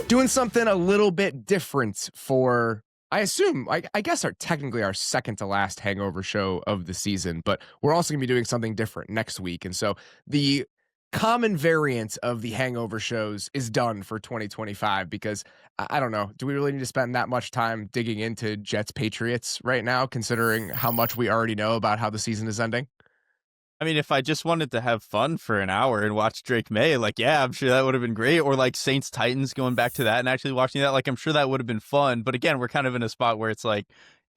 Doing something a little bit different for, I assume, I guess technically our second to last hangover show of the season, but we're also going to be doing something different next week. And so the common variant of the hangover shows is done for 2025 because I don't know. Do we really need to spend that much time digging into Jets Patriots right now, considering how much we already know about how the season is ending? I mean, if I just wanted to have fun for an hour and watch Drake May, like, yeah, I'm sure that would have been great. Or like Saints Titans, going back to that and actually watching that, like, I'm sure that would have been fun. But again, we're kind of in a spot where it's like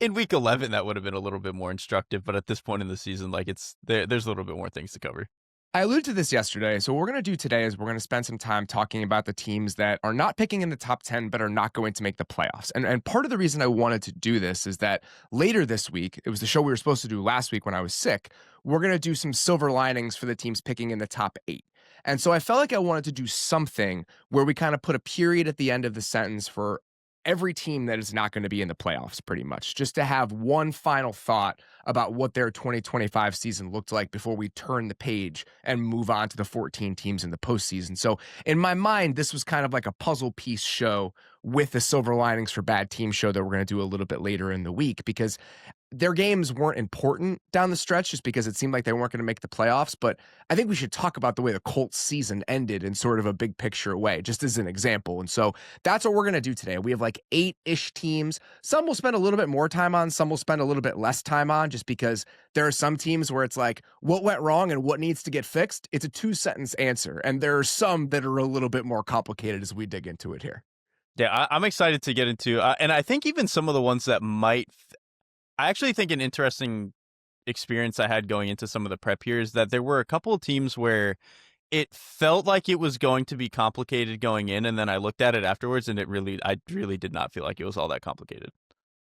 in week 11, that would have been a little bit more instructive. But at this point in the season, like there's a little bit more things to cover. I alluded to this yesterday. So what we're going to do today is we're going to spend some time talking about the teams that are not picking in the top 10, but are not going to make the playoffs. And part of the reason I wanted to do this is that later this week, it was the show we were supposed to do last week when I was sick. We're going to do some silver linings for the teams picking in the top 8. And so I felt like I wanted to do something where we kind of put a period at the end of the sentence for every team that is not going to be in the playoffs, pretty much, just to have one final thought about what their 2025 season looked like before we turn the page and move on to the 14 teams in the postseason. So in my mind, this was kind of like a puzzle piece show with the silver linings for bad team show that we're going to do a little bit later in the week, because their games weren't important down the stretch just because it seemed like they weren't going to make the playoffs. But I think we should talk about the way the Colts season ended in sort of a big picture way, just as an example. And so that's what we're going to do today. We have like 8-ish teams. Some we'll spend a little bit more time on. Some we'll spend a little bit less time on, just because there are some teams where it's like, what went wrong and what needs to get fixed? It's a 2-sentence answer. And there are some that are a little bit more complicated as we dig into it here. Yeah, I'm excited to get into, and I think even some of the ones that I actually think an interesting experience I had going into some of the prep here is that there were a couple of teams where it felt like it was going to be complicated going in, and then I looked at it afterwards, and I really did not feel like it was all that complicated.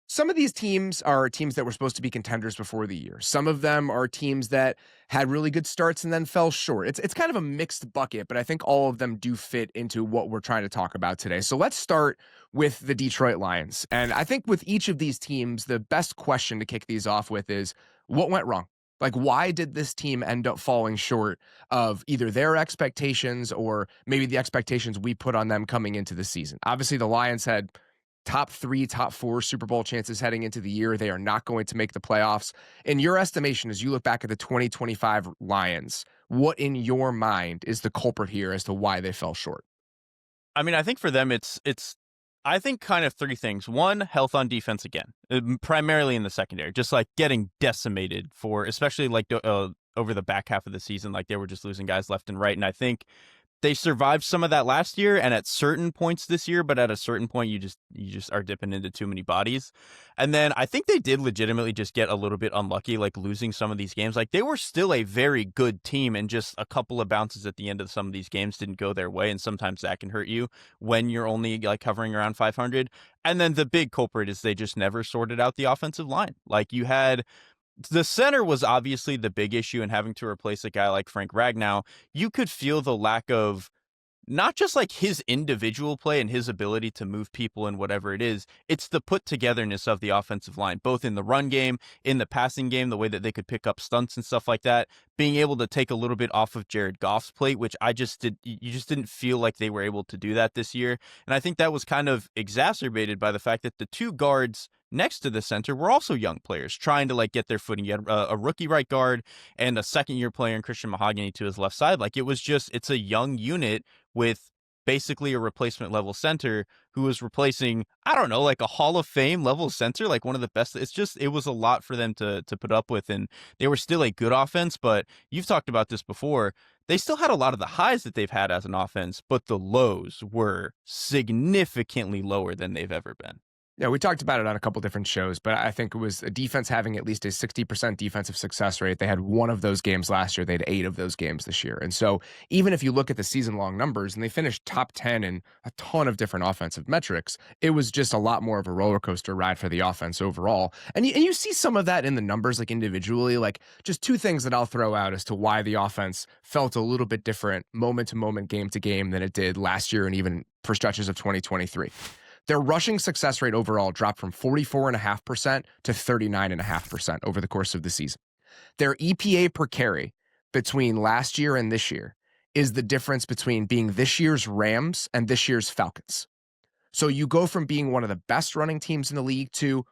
Some of these teams are teams that were supposed to be contenders before the year. Some of them are teams that had really good starts and then fell short. It's kind of a mixed bucket, but I think all of them do fit into what we're trying to talk about today. So let's start with the Detroit Lions. And I think with each of these teams, the best question to kick these off with is, what went wrong? Like, why did this team end up falling short of either their expectations or maybe the expectations we put on them coming into the season? Obviously, the Lions had top 3, top 4 Super Bowl chances heading into the year. They are not going to make the playoffs. In your estimation, as you look back at the 2025 Lions, what in your mind is the culprit here as to why they fell short? I mean, I think for them, it's I think kind of 3 things. One, health on defense again, primarily in the secondary, just like getting decimated for, especially like over the back half of the season, like they were just losing guys left and right. And I think they survived some of that last year and at certain points this year, but at a certain point, you just are dipping into too many bodies. And then I think they did legitimately just get a little bit unlucky, like losing some of these games. Like they were still a very good team, and just a couple of bounces at the end of some of these games didn't go their way. And sometimes that can hurt you when you're only like hovering around 500. And then the big culprit is they just never sorted out the offensive line. Like you had, the center was obviously the big issue, and having to replace a guy like Frank Ragnow, you could feel the lack of not just like his individual play and his ability to move people and whatever it is, it's the put togetherness of the offensive line, both in the run game, in the passing game, the way that they could pick up stunts and stuff like that, being able to take a little bit off of Jared Goff's plate, which you just didn't feel like they were able to do that this year. And I think that was kind of exacerbated by the fact that the 2 guards next to the center were also young players trying to like get their footing. You had a rookie right guard and a 2nd-year player in Christian Mahogany to his left side. Like it's a young unit with basically a replacement level center who was replacing, I don't know, like a Hall of Fame level center, like one of the best. It was a lot for them to put up with, and they were still a good offense, but you've talked about this before. They still had a lot of the highs that they've had as an offense, but the lows were significantly lower than they've ever been. Yeah, we talked about it on a couple different shows, but I think it was a defense having at least a 60% defensive success rate. They had 1 of those games last year. They had 8 of those games this year. And so even if you look at the season-long numbers, and they finished top 10 in a ton of different offensive metrics, it was just a lot more of a roller coaster ride for the offense overall. And you see some of that in the numbers, like individually. Like just 2 things that I'll throw out as to why the offense felt a little bit different moment-to-moment, game-to-game than it did last year and even for stretches of 2023. Their rushing success rate overall dropped from 44.5% to 39.5% over the course of the season. Their EPA per carry between last year and this year is the difference between being this year's Rams and this year's Falcons. So you go from being one of the best running teams in the league to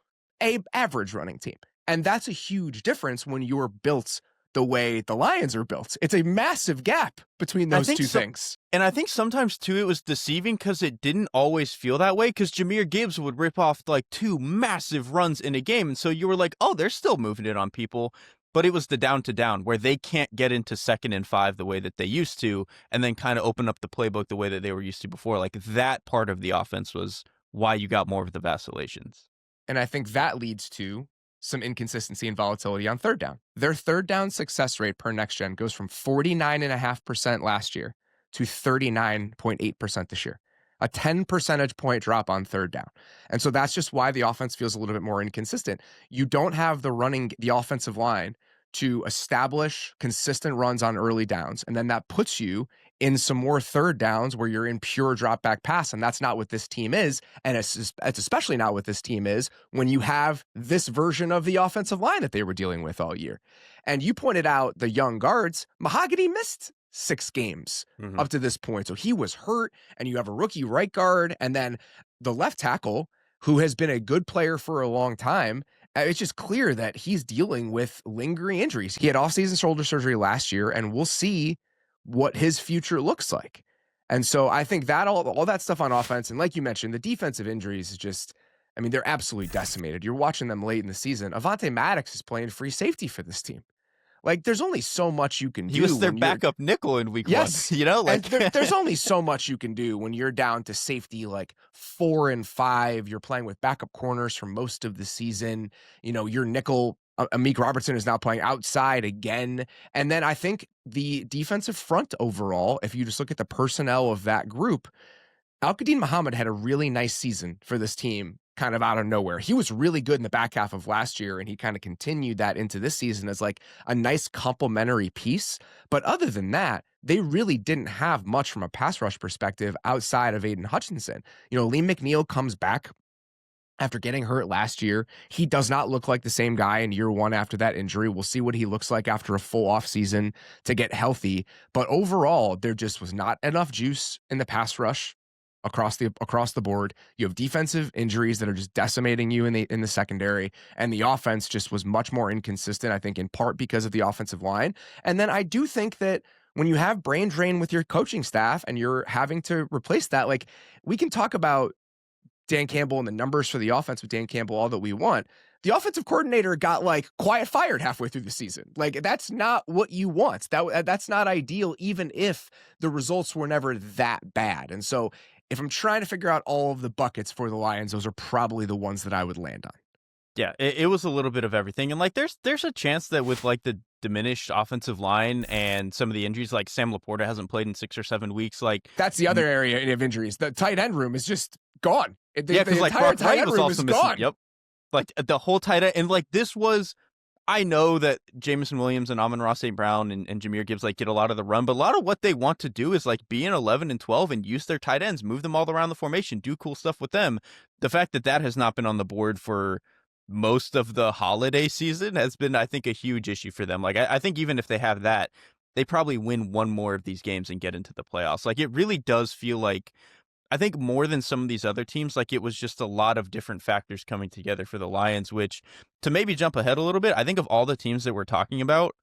a average running team. And that's a huge difference when you're built the way the Lions are built. It's a massive gap between those two things. And I think sometimes, too, it was deceiving because it didn't always feel that way, because Jahmyr Gibbs would rip off like 2 massive runs in a game. And so you were like, oh, they're still moving it on people. But it was the down to down where they can't get into 2nd and 5 the way that they used to, and then kind of open up the playbook the way that they were used to before. Like, that part of the offense was why you got more of the vacillations. And I think that leads to some inconsistency and volatility on third down. Their third down success rate per next gen goes from 49.5% last year to 39.8% this year. A 10 percentage point drop on third down. And so that's just why the offense feels a little bit more inconsistent. You don't have the offensive line to establish consistent runs on early downs. And then that puts you in some more third downs where you're in pure drop back pass. And that's not what this team is. And it's especially not what this team is when you have this version of the offensive line that they were dealing with all year. And you pointed out the young guards. Mahogany missed 6 games up to this point. So he was hurt, and you have a rookie right guard, and then the left tackle, who has been a good player for a long time. It's just clear that he's dealing with lingering injuries. He had offseason shoulder surgery last year, and we'll see what his future looks like. And so I think that all that stuff on offense, and like you mentioned, the defensive injuries is just, I mean, they're absolutely decimated. You're watching them late in the season. Avonte Maddox is playing free safety for this team. Like, there's only so much you can do. He was their backup nickel in week 1. You know, like there's only so much you can do when you're down to safety like 4 and 5. You're playing with backup corners for most of the season. You know, your nickel, Amik Robertson, is now playing outside again. And then I think the defensive front overall, if you just look at the personnel of that group, Al-Qadim Muhammad had a really nice season for this team, kind of out of nowhere. He was really good in the back half of last year, and he kind of continued that into this season as like a nice complementary piece. But other than that, they really didn't have much from a pass rush perspective outside of Aiden Hutchinson. You know, Liam McNeil comes back after getting hurt last year. He does not look like the same guy in year 1 after that injury. We'll see what he looks like after a full offseason to get healthy. But overall, there just was not enough juice in the pass rush across the board. You have defensive injuries that are just decimating you in the secondary, and the offense just was much more inconsistent, I think, in part because of the offensive line. And then I do think that when you have brain drain with your coaching staff and you're having to replace that, like, we can talk about Dan Campbell and the numbers for the offense with Dan Campbell all that we want. The offensive coordinator got like quiet fired halfway through the season. Like, that's not what you want. That's not ideal, even if the results were never that bad. And so if I'm trying to figure out all of the buckets for the Lions, those are probably the ones that I would land on. Yeah, it was a little bit of everything. And like there's a chance that with like the diminished offensive line and some of the injuries, like Sam Laporta hasn't played in 6 or 7 weeks. Like, that's the other area of injuries. The tight end room is just gone. Because like Brock Wright was also missing. Gone. Yep. Like the whole tight end. And like this was, I know that Jameson Williams and Amon-Ra St. Brown and Jahmyr Gibbs like get a lot of the run, but a lot of what they want to do is like be in 11 and 12 and use their tight ends, move them all around the formation, do cool stuff with them. The fact that that has not been on the board for most of the holiday season has been, I think, a huge issue for them. Like, I think even if they have that, they probably win one more of these games and get into the playoffs. Like, it really does feel like, I think more than some of these other teams, like it was just a lot of different factors coming together for the Lions, which, to maybe jump ahead a little bit, I think of all the teams that we're talking about,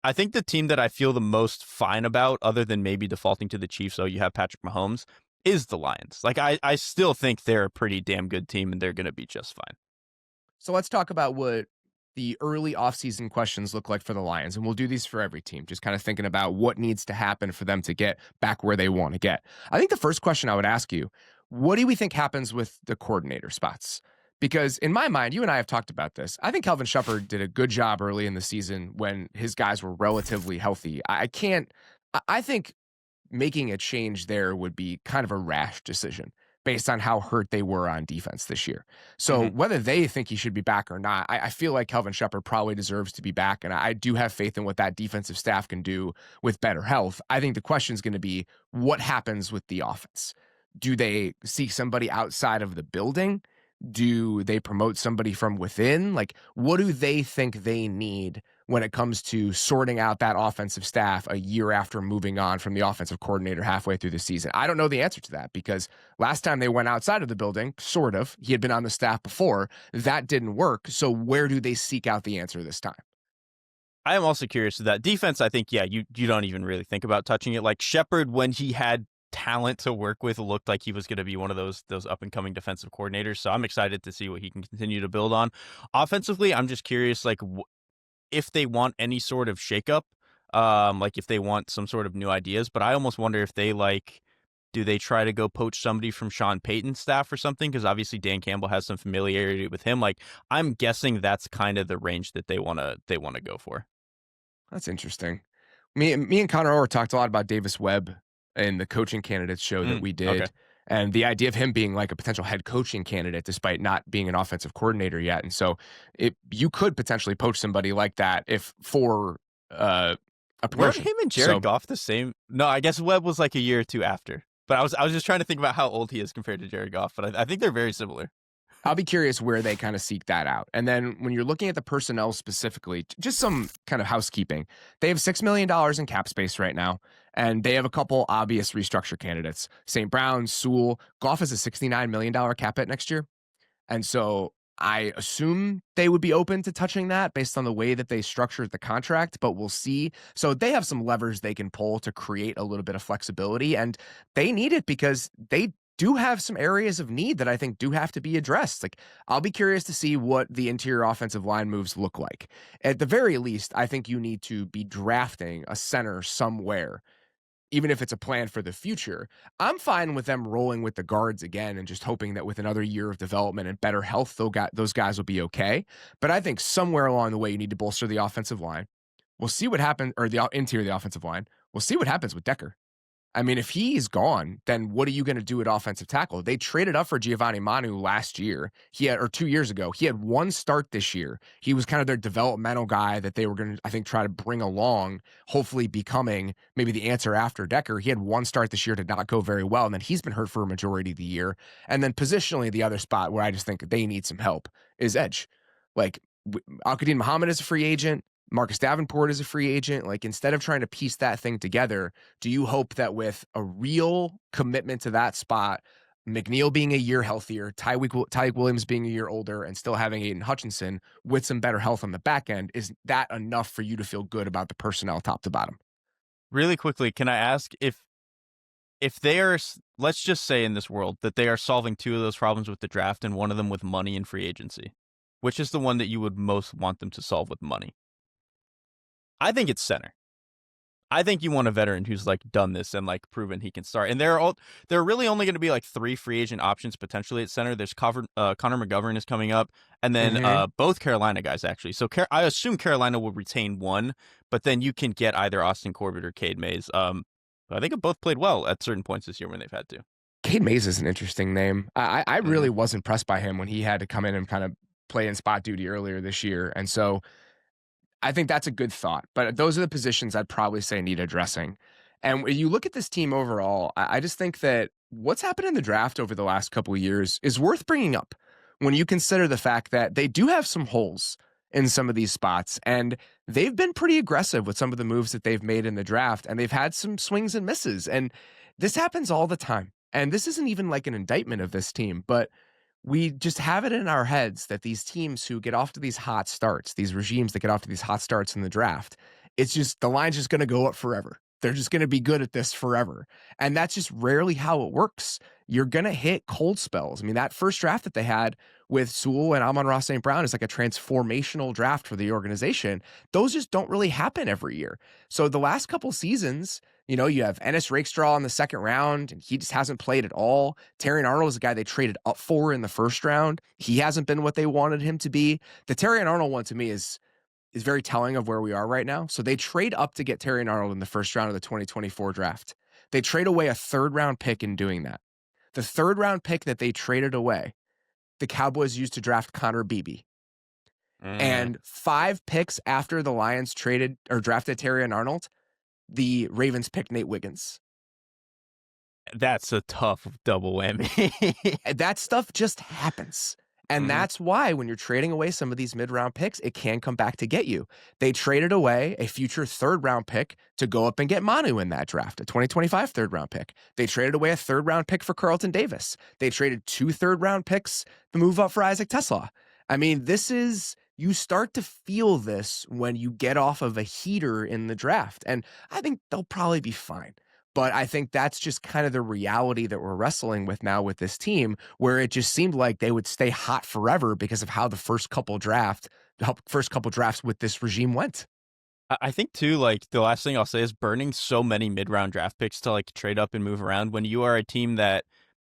I think the team that I feel the most fine about, other than maybe defaulting to the Chiefs, so you have Patrick Mahomes, is the Lions. Like, I still think they're a pretty damn good team and they're going to be just fine. So let's talk about what the early offseason questions look like for the Lions. And we'll do these for every team, just kind of thinking about what needs to happen for them to get back where they want to get. I think the first question I would ask you, what do we think happens with the coordinator spots? Because in my mind, you and I have talked about this. I think Kelvin Sheppard did a good job early in the season when his guys were relatively healthy. I think making a change there would be kind of a rash decision based on how hurt they were on defense this year. So whether they think he should be back or not, I feel like Kelvin Sheppard probably deserves to be back. And I do have faith in what that defensive staff can do with better health. I think the question is going to be, what happens with the offense? Do they seek somebody outside of the building? Do they promote somebody from within? Like, what do they think they need when it comes to sorting out that offensive staff a year after moving on from the offensive coordinator halfway through the season? I don't know the answer to that because last time they went outside of the building, sort of, he had been on the staff before, that didn't work. So where do they seek out the answer this time? I am also curious to that defense. I think, you don't even really think about touching it. Like Sheppard, when he had talent to work with, looked like he was going to be one of those up and coming defensive coordinators. So I'm excited to see what he can continue to build on. Offensively, I'm just curious, like if they want any sort of shakeup, like if they want some sort of new ideas. But I almost wonder if they do they try to go poach somebody from Sean Payton's staff or something? Because obviously Dan Campbell has some familiarity with him. Like I'm guessing that's kind of the range that they want to go for. That's interesting. Me and Connor Orr talked a lot about Davis Webb in the coaching candidates show that we did. Okay. And the idea of him being like a potential head coaching candidate despite not being an offensive coordinator yet. And so you could potentially poach somebody like that if for a promotion. Weren't him and Jared Goff the same? No, I guess Webb was like a year or two after. But I was just trying to think about how old he is compared to Jared Goff. But I think they're very similar. I'll be curious where they kind of seek that out. And then when you're looking at the personnel specifically, just some kind of housekeeping. They have $6 million in cap space right now, and they have a couple obvious restructure candidates. St. Brown, Sewell. Goff has a $69 million cap hit next year. And so I assume they would be open to touching that based on the way that they structured the contract, but we'll see. So they have some levers they can pull to create a little bit of flexibility, and they need it because they do have some areas of need that I think do have to be addressed. Like, I'll be curious to see what the interior offensive line moves look like. At the very least, I think you need to be drafting a center somewhere, even if it's a plan for the future. I'm fine with them rolling with the guards again and just hoping that with another year of development and better health, those guys will be okay. But I think somewhere along the way, you need to bolster the offensive line. We'll see what happens, or the interior of the offensive line. We'll see what happens with Decker. I mean, if he's gone, then what are you going to do at offensive tackle? They traded up for Giovanni Manu last year. Or 2 years ago. He had one start this year. He was kind of their developmental guy that they were going to, I think, try to bring along, hopefully becoming maybe the answer after Decker. He had one start this year, did not go very well, and then he's been hurt for a majority of the year. And then positionally, the other spot where I just think they need some help is edge. Like, Al-Qadim Muhammad is a free agent. Marcus Davenport is a free agent. Like, instead of trying to piece that thing together, do you hope that with a real commitment to that spot, McNeil being a year healthier, Tyreek Williams being a year older, and still having Aiden Hutchinson with some better health on the back end, is that enough for you to feel good about the personnel top to bottom? Really quickly, can I ask if they are, let's just say in this world that they are solving two of those problems with the draft and one of them with money and free agency, which is the one that you would most want them to solve with money? I think it's center. I think you want a veteran who's like done this and like proven he can start. And there are really only going to be like 3 free agent options potentially at center. There's Connor McGovern is coming up, and then both Carolina guys actually. So I assume Carolina will retain one, but then you can get either Austin Corbett or Cade Mays. I think have both played well at certain points this year when they've had to. Cade Mays is an interesting name. I really was impressed by him when he had to come in and kind of play in spot duty earlier this year, and so I think that's a good thought, but those are the positions I'd probably say need addressing. And when you look at this team overall, I just think that what's happened in the draft over the last couple of years is worth bringing up when you consider the fact that they do have some holes in some of these spots, and they've been pretty aggressive with some of the moves that they've made in the draft, and they've had some swings and misses, and this happens all the time. And this isn't even like an indictment of this team, but we just have it in our heads that these teams who get off to these hot starts, these regimes that get off to these hot starts in the draft, it's just the line's just going to go up forever. They're just going to be good at this forever. And that's just rarely how it works. You're going to hit cold spells. I mean, that first draft that they had with Sewell and Amon-Ra St. Brown is like a transformational draft for the organization. Those just don't really happen every year. So the last couple seasons, you know, you have Ennis Rakestraw in the second round, and he just hasn't played at all. Terrion Arnold is a guy they traded up for in the first round. He hasn't been what they wanted him to be. The Terrion Arnold one to me is very telling of where we are right now. So they trade up to get Terrion Arnold in the first round of the 2024 draft. They trade away a third-round pick in doing that. The third-round pick that they traded away, the Cowboys used to draft Connor Beebe. And 5 picks after the Lions traded or drafted Terrion Arnold, the Ravens picked Nate Wiggins. That's a tough double whammy. That stuff just happens. And that's why when you're trading away some of these mid-round picks, it can come back to get you. They traded away a future third-round pick to go up and get Manu in that draft, a 2025 third-round pick. They traded away a third-round pick for Carlton Davis. They traded 2 third-round picks to move up for Isaac Tesla. I mean, you start to feel this when you get off of a heater in the draft. And I think they'll probably be fine. But I think that's just kind of the reality that we're wrestling with now with this team, where it just seemed like they would stay hot forever because of how the first couple drafts with this regime went. I think too, like the last thing I'll say is burning so many mid-round draft picks to like trade up and move around when you are a team that,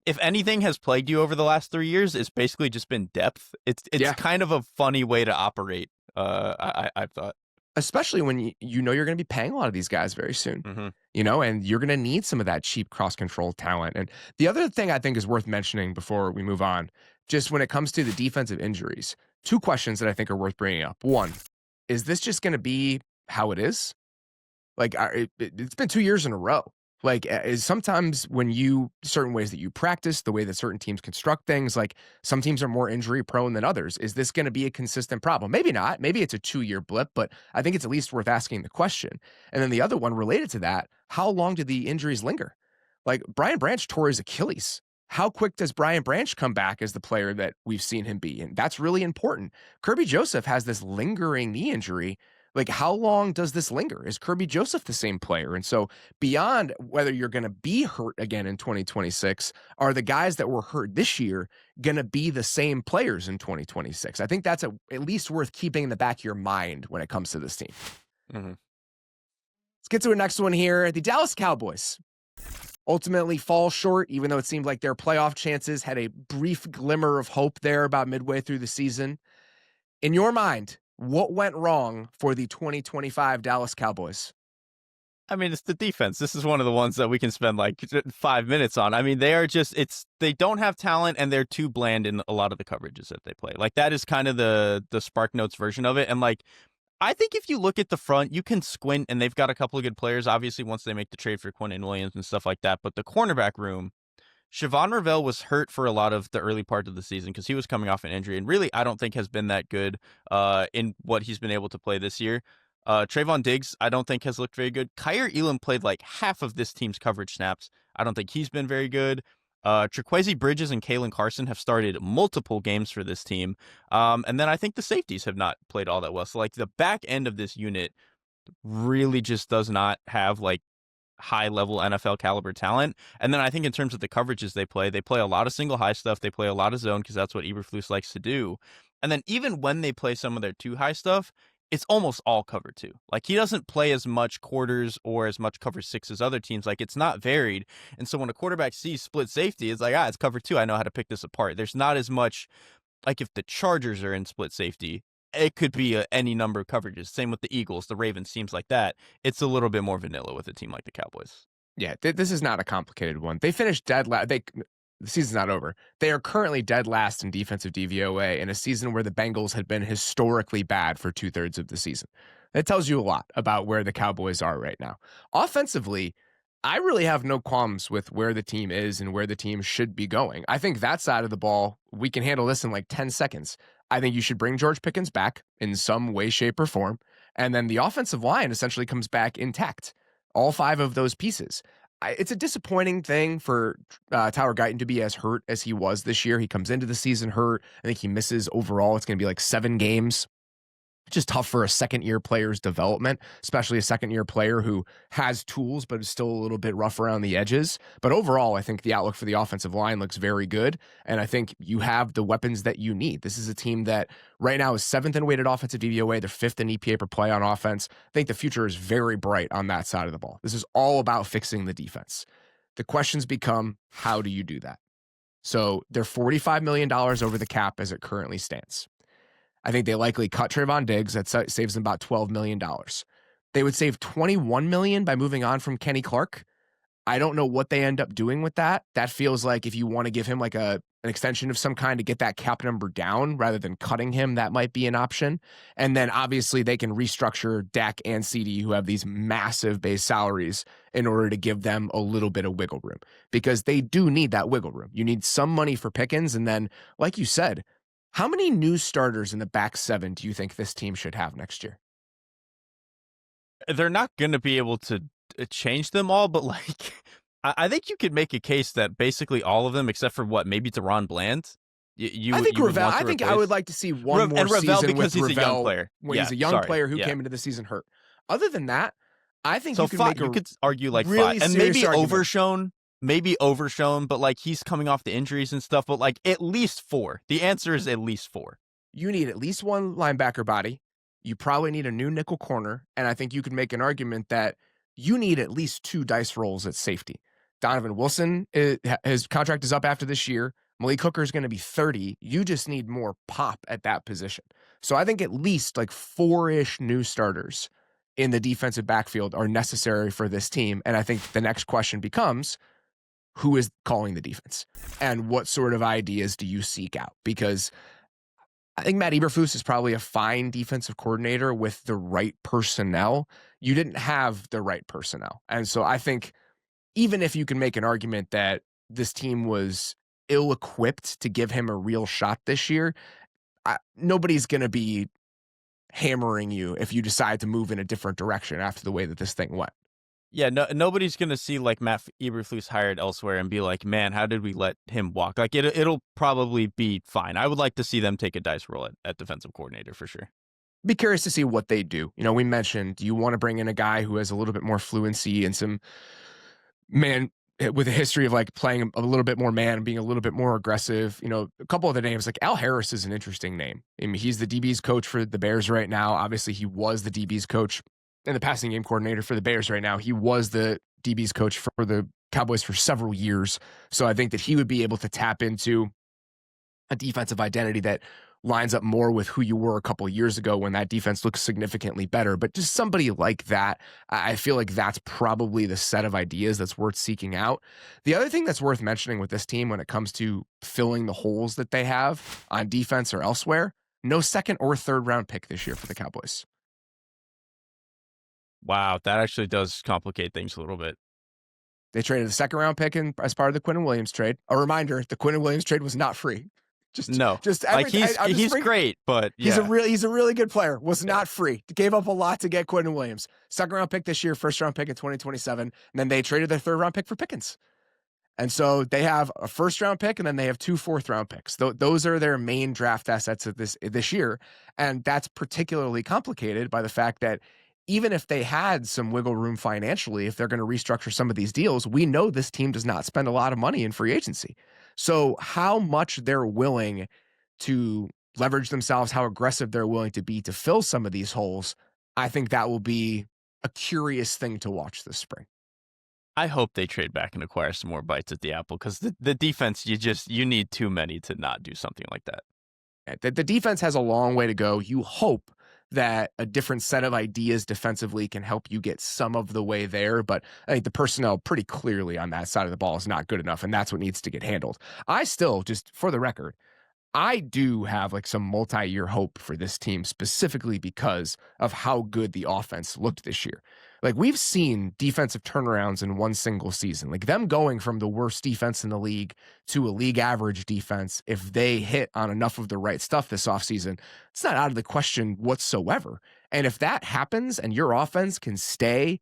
if anything has plagued you over the last 3 years, it's basically just been depth. It's kind of a funny way to operate. I've thought. Especially when you know you're going to be paying a lot of these guys very soon, and you're going to need some of that cheap cross-control talent. And the other thing I think is worth mentioning before we move on, just when it comes to the defensive injuries, 2 questions that I think are worth bringing up. One, is this just going to be how it is? Like, it's been 2 years in a row. Like, is sometimes when certain ways that you practice, the way that certain teams construct things, like some teams are more injury prone than others. Is this going to be a consistent problem? Maybe not. Maybe it's a 2-year blip, but I think it's at least worth asking the question. And then the other one related to that, how long do the injuries linger? Like, Brian Branch tore his Achilles. How quick does Brian Branch come back as the player that we've seen him be? And that's really important. Kirby Joseph has this lingering knee injury. Like, how long does this linger? Is Kirby Joseph the same player? And so beyond whether you're going to be hurt again in 2026, are the guys that were hurt this year going to be the same players in 2026? I think that's at least worth keeping in the back of your mind when it comes to this team. Let's get to the next one here. The Dallas Cowboys ultimately fall short, even though it seemed like their playoff chances had a brief glimmer of hope there about midway through the season. In your mind, what went wrong for the 2025 Dallas Cowboys? I mean, it's the defense. This is one of the ones that we can spend like 5 minutes on. I mean, they don't have talent and they're too bland in a lot of the coverages that they play. Like, that is kind of the Spark Notes version of it. And like, I think if you look at the front, you can squint and they've got a couple of good players, obviously, once they make the trade for Quinnen Williams and stuff like that. But the cornerback room, Siobhan Ravel was hurt for a lot of the early part of the season because he was coming off an injury and really I don't think has been that good in what he's been able to play this year. Trayvon Diggs, I don't think has looked very good. Kyer Elam played like half of this team's coverage snaps. I don't think he's been very good. Trequazi Bridges and Kalen Carson have started multiple games for this team. And then I think the safeties have not played all that well. So like the back end of this unit really just does not have like high level NFL caliber talent. And then I think in terms of the coverages they play a lot of single high stuff. They play a lot of zone because that's what Eberflus likes to do. And then even when they play some of their 2 high stuff, it's almost all cover 2. Like, he doesn't play as much quarters or as much cover 6 as other teams. Like, it's not varied. And so when a quarterback sees split safety, it's like, it's cover 2. I know how to pick this apart. There's not as much, like if the Chargers are in split safety, it could be any number of coverages. Same with the Eagles, the Ravens, teams like that. It's a little bit more vanilla with a team like the Cowboys. Yeah, this is not a complicated one. They finished dead last. The season's not over. They are currently dead last in defensive DVOA in a season where the Bengals had been historically bad for 2/3 of the season. That tells you a lot about where the Cowboys are right now. Offensively, I really have no qualms with where the team is and where the team should be going. I think that side of the ball, we can handle this in like 10 seconds. I think you should bring George Pickens back in some way, shape, or form. And then the offensive line essentially comes back intact. All 5 of those pieces. It's a disappointing thing for Tyler Guyton to be as hurt as he was this year. He comes into the season hurt. I think he misses overall. It's going to be like 7 games. Just tough for a second-year player's development, especially a second-year player who has tools but is still a little bit rough around the edges. But overall, I think the outlook for the offensive line looks very good, and I think you have the weapons that you need. This is a team that right now is 7th in weighted offensive DVOA. They're 5th in EPA per play on offense. I think the future is very bright on that side of the ball. This is all about fixing the defense. The questions become, how do you do that? So they're $45 million over the cap as it currently stands. I think they likely cut Trayvon Diggs. That saves them about $12 million. They would save $21 million by moving on from Kenny Clark. I don't know what they end up doing with that. That feels like if you want to give him like an extension of some kind to get that cap number down rather than cutting him, that might be an option. And then obviously they can restructure Dak and CD, who have these massive base salaries, in order to give them a little bit of wiggle room, because they do need that wiggle room. You need some money for Pickens. And then, like you said, How many new starters in the back seven do you think this team should have next year? They're not going to be able to change them all, but like, I think you could make a case that basically all of them, except for maybe Deron Bland. I think you would Ravel. want to I think replace. I would like to see one more and Ravel season because with he's Ravel, a young player. when Yeah, he's a young sorry. player who Yeah. came into the season hurt. Other than that, I think So you can five, make you could argue like really five, and serious maybe argument. overshown, but like he's coming off the injuries and stuff. But like at least four. The answer is at least four. You need at least one linebacker body. You probably need a new nickel corner, and I think you could make an argument that you need at least two dice rolls at safety. Donovan Wilson, his contract is up after this year. Malik Hooker is going to be 30. You just need more pop at that position. So I think at least like four-ish new starters in the defensive backfield are necessary for this team. And I think the next question becomes, who is calling the defense? And what sort of ideas do you seek out? Because I think Matt Eberflus is probably a fine defensive coordinator with the right personnel. You didn't have the right personnel. And so I think even if you can make an argument that this team was ill-equipped to give him a real shot this year, nobody's going to be hammering you if you decide to move in a different direction after the way that this thing went. Yeah, nobody's gonna see like Matt Eberflus hired elsewhere and be like, "Man, how did we let him walk?" Like it'll probably be fine. I would like to see them take a dice roll at defensive coordinator for sure. Be curious to see what they do. You know, we mentioned you want to bring in a guy who has a little bit more fluency and some man with a history of like playing a little bit more man and being a little bit more aggressive. You know, a couple of the names, like Al Harris is an interesting name. I mean, he's the DB's coach for the Bears right now. Obviously, he was the DB's coach and the passing game coordinator for the Bears right now. He was the DB's coach for the Cowboys for several years. So I think that he would be able to tap into a defensive identity that lines up more with who you were a couple of years ago when that defense looks significantly better. But just somebody like that, I feel like that's probably the set of ideas that's worth seeking out. The other thing that's worth mentioning with this team when it comes to filling the holes that they have on defense or elsewhere, no second or third round pick this year for the Cowboys. Wow, that actually does complicate things a little bit. They traded a second round pick as part of the Quinnen Williams trade. A reminder, the Quinnen Williams trade was not free. He's great, but yeah. He's a really good player. Was not free. Gave up a lot to get Quinnen Williams. Second round pick this year, first round pick in 2027, and then they traded their third round pick for Pickens. And so they have a first round pick, and then they have 2 fourth round picks. Those are their main draft assets of this year, and that's particularly complicated by the fact that even if they had some wiggle room financially, if they're going to restructure some of these deals, we know this team does not spend a lot of money in free agency. So how much they're willing to leverage themselves, how aggressive they're willing to be to fill some of these holes, I think that will be a curious thing to watch this spring. I hope they trade back and acquire some more bites at the apple because the defense, you need too many to not do something like that. The defense has a long way to go. You hope that a different set of ideas defensively can help you get some of the way there. But I think the personnel pretty clearly on that side of the ball is not good enough, and that's what needs to get handled. I still, just for the record, I do have like some multi-year hope for this team specifically because of how good the offense looked this year. Like we've seen defensive turnarounds in one single season, like them going from the worst defense in the league to a league average defense. If they hit on enough of the right stuff this offseason, it's not out of the question whatsoever. And if that happens and your offense can stay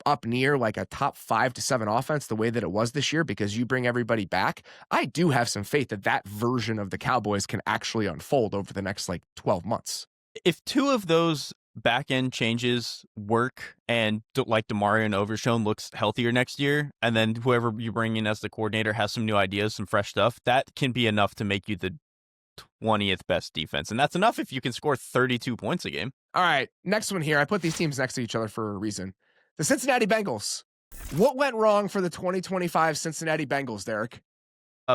up near like a top 5 to 7 offense the way that it was this year because you bring everybody back, I do have some faith that that version of the Cowboys can actually unfold over the next like 12 months. If 2 of those back end changes work and like Damarian Overshown looks healthier next year, and then whoever you bring in as the coordinator has some new ideas, some fresh stuff, that can be enough to make you the 20th best defense. And that's enough if you can score 32 points a game. All right, next one here. I put these teams next to each other for a reason. The Cincinnati Bengals. What went wrong for the 2025 Cincinnati Bengals, Derek?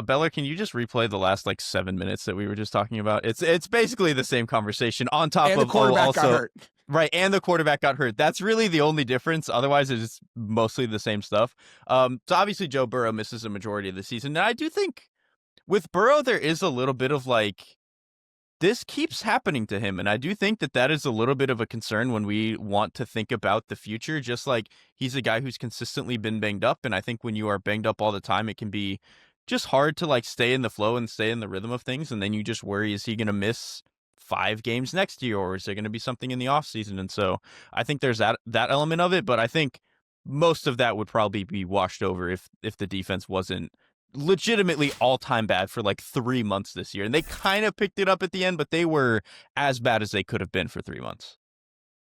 Beller, can you just replay the last like 7 minutes that we were just talking about? It's basically the same conversation on top and of the quarterback got hurt. Right, and the quarterback got hurt. That's really the only difference. Otherwise, it's mostly the same stuff. So obviously, Joe Burrow misses a majority of the season. And I do think with Burrow, there is a little bit of like, this keeps happening to him. And I do think that is a little bit of a concern when we want to think about the future. Just like he's a guy who's consistently been banged up. And I think when you are banged up all the time, it can be just hard to like stay in the flow and stay in the rhythm of things. And then you just worry, is he going to miss 5 games next year, or is there going to be something in the offseason? And so I think there's that element of it, but I think most of that would probably be washed over if the defense wasn't legitimately all-time bad for like 3 months this year. And they kind of picked it up at the end, but they were as bad as they could have been for 3 months.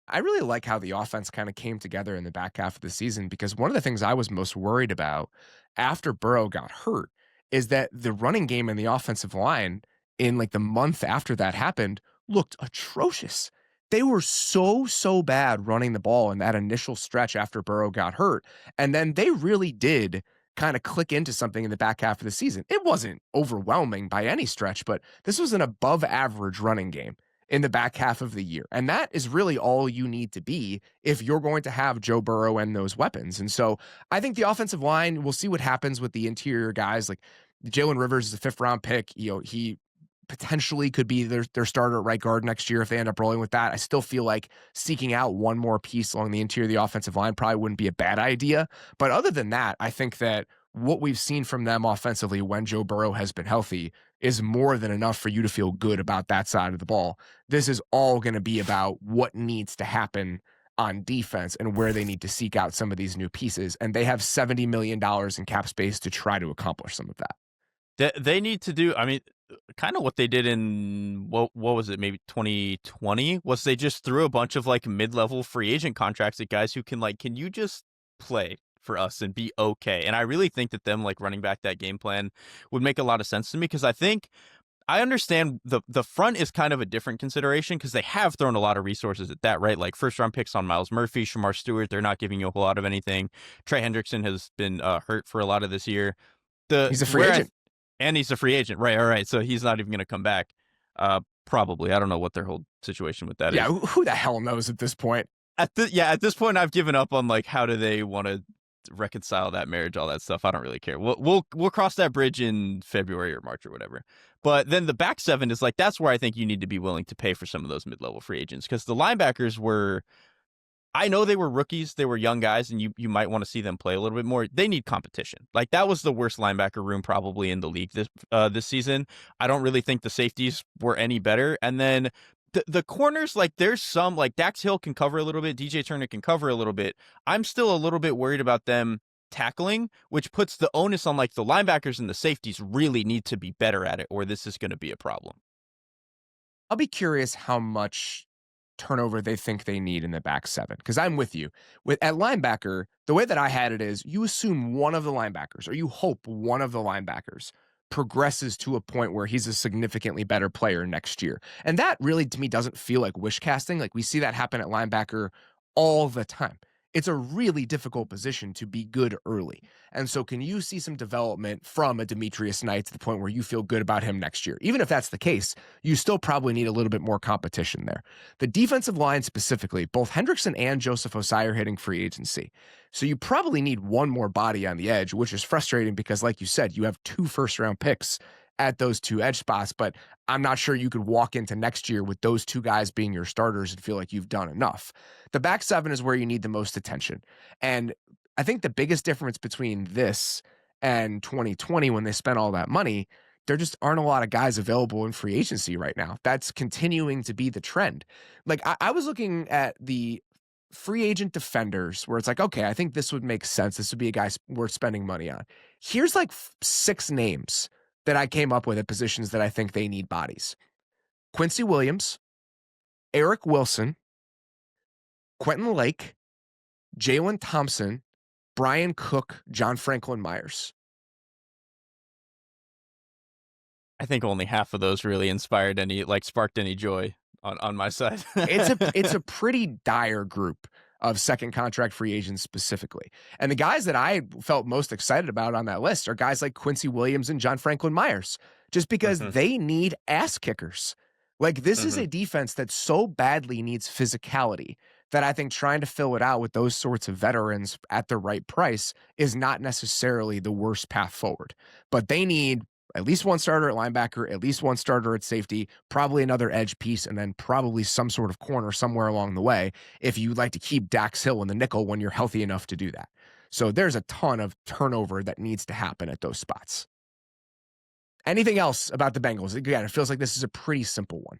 I really like how the offense kind of came together in the back half of the season, because one of the things I was most worried about after Burrow got hurt is that the running game and the offensive line in like the month after that happened looked atrocious. They were so bad running the ball in that initial stretch after Burrow got hurt. And then they really did kind of click into something in the back half of the season. It wasn't overwhelming by any stretch, but this was an above average running game in the back half of the year. And that is really all you need to be if you're going to have Joe Burrow and those weapons. And so I think the offensive line, we'll see what happens with the interior guys. Like Jalen Rivers is a 5th-round pick. He potentially could be their starter at right guard next year if they end up rolling with that. I still feel like seeking out one more piece along the interior of the offensive line probably wouldn't be a bad idea. But other than that, I think that what we've seen from them offensively when Joe Burrow has been healthy is more than enough for you to feel good about that side of the ball. This is all going to be about what needs to happen on defense and where they need to seek out some of these new pieces. And they have $70 million in cap space to try to accomplish some of that. They need to do, I mean, kind of what they did in, what was it, maybe 2020, was they just threw a bunch of like mid-level free agent contracts at guys who can you just play for us and be okay? And I really think that them like running back that game plan would make a lot of sense to me, because I understand the front is kind of a different consideration because they have thrown a lot of resources at that, right? Like 1st-round picks on Myles Murphy, Shamar Stewart, they're not giving you a whole lot of anything. Trey Hendrickson has been hurt for a lot of this year. He's a free agent. And he's a free agent, right? All right, so he's not even going to come back. Probably, I don't know what their whole situation with that is. Yeah, who the hell knows at this point? At this point, I've given up on like how do they want to reconcile that marriage, all that stuff. I don't really care. We'll cross that bridge in February or March or whatever. But then the back 7 is like, that's where I think you need to be willing to pay for some of those mid-level free agents, because the linebackers were, I know they were rookies, they were young guys, and you might want to see them play a little bit more. They need competition. Like, that was the worst linebacker room probably in the league this season. I don't really think the safeties were any better. And then the corners, like, there's some, like, Dax Hill can cover a little bit, DJ Turner can cover a little bit. I'm still a little bit worried about them tackling, which puts the onus on, like, the linebackers and the safeties really need to be better at it, or this is going to be a problem. I'll be curious how much turnover they think they need in the back 7, because I'm with you. At linebacker, the way that I had it is you assume one of the linebackers, or you hope one of the linebackers progresses to a point where he's a significantly better player next year. And that really, to me, doesn't feel like wish casting. Like, we see that happen at linebacker all the time. It's a really difficult position to be good early. And so can you see some development from a Demetrius Knight to the point where you feel good about him next year? Even if that's the case, you still probably need a little bit more competition there. The defensive line specifically, both Hendrickson and Joseph Osai are hitting free agency. So you probably need one more body on the edge, which is frustrating because, like you said, you have 2 first-round picks at those 2 edge spots, but I'm not sure you could walk into next year with those 2 guys being your starters and feel like you've done enough. The back 7 is where you need the most attention. And I think the biggest difference between this and 2020, when they spent all that money, there just aren't a lot of guys available in free agency right now. That's continuing to be the trend. Like, I was looking at the free agent defenders where it's like, okay, I think this would make sense. This would be a guy worth spending money on. Here's like 6 names that I came up with at positions that I think they need bodies: Quincy Williams, Eric Wilson, Quentin Lake, Jalen Thompson, Brian Cook, John Franklin Myers. I think only half of those really sparked any joy on my side. It's a pretty dire group of second contract free agents specifically. And the guys that I felt most excited about on that list are guys like Quincy Williams and John Franklin Myers, just because they need ass kickers. Like, this is a defense that so badly needs physicality that I think trying to fill it out with those sorts of veterans at the right price is not necessarily the worst path forward. But they need at least one starter at linebacker, at least one starter at safety, probably another edge piece, and then probably some sort of corner somewhere along the way if you'd like to keep Dax Hill in the nickel when you're healthy enough to do that. So there's a ton of turnover that needs to happen at those spots. Anything else about the Bengals? Again, it feels like this is a pretty simple one.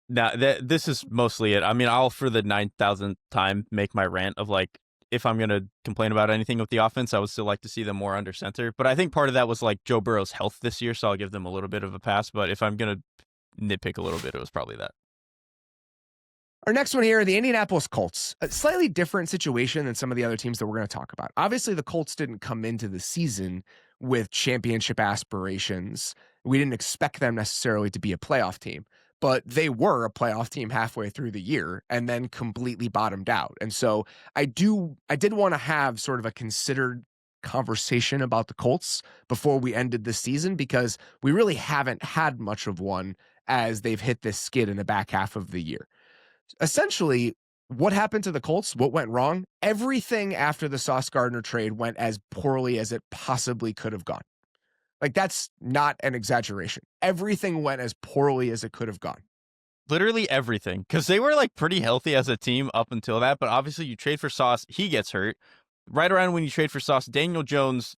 Now, this is mostly it. I mean, I'll, for the 9,000th time, make my rant of like, if I'm going to complain about anything with the offense, I would still like to see them more under center. But I think part of that was like Joe Burrow's health this year, so I'll give them a little bit of a pass. But if I'm going to nitpick a little bit, it was probably that. Our next one here, the Indianapolis Colts. A slightly different situation than some of the other teams that we're going to talk about. Obviously, the Colts didn't come into the season with championship aspirations. We didn't expect them necessarily to be a playoff team, but they were a playoff team halfway through the year and then completely bottomed out. And so I did want to have sort of a considered conversation about the Colts before we ended the season, because we really haven't had much of one as they've hit this skid in the back half of the year. Essentially, what happened to the Colts? What went wrong? Everything after the Sauce Gardner trade went as poorly as it possibly could have gone. Like, that's not an exaggeration. Everything went as poorly as it could have gone. Literally everything, because they were like pretty healthy as a team up until that. But obviously, you trade for Sauce, he gets hurt. Right around when you trade for Sauce, Daniel Jones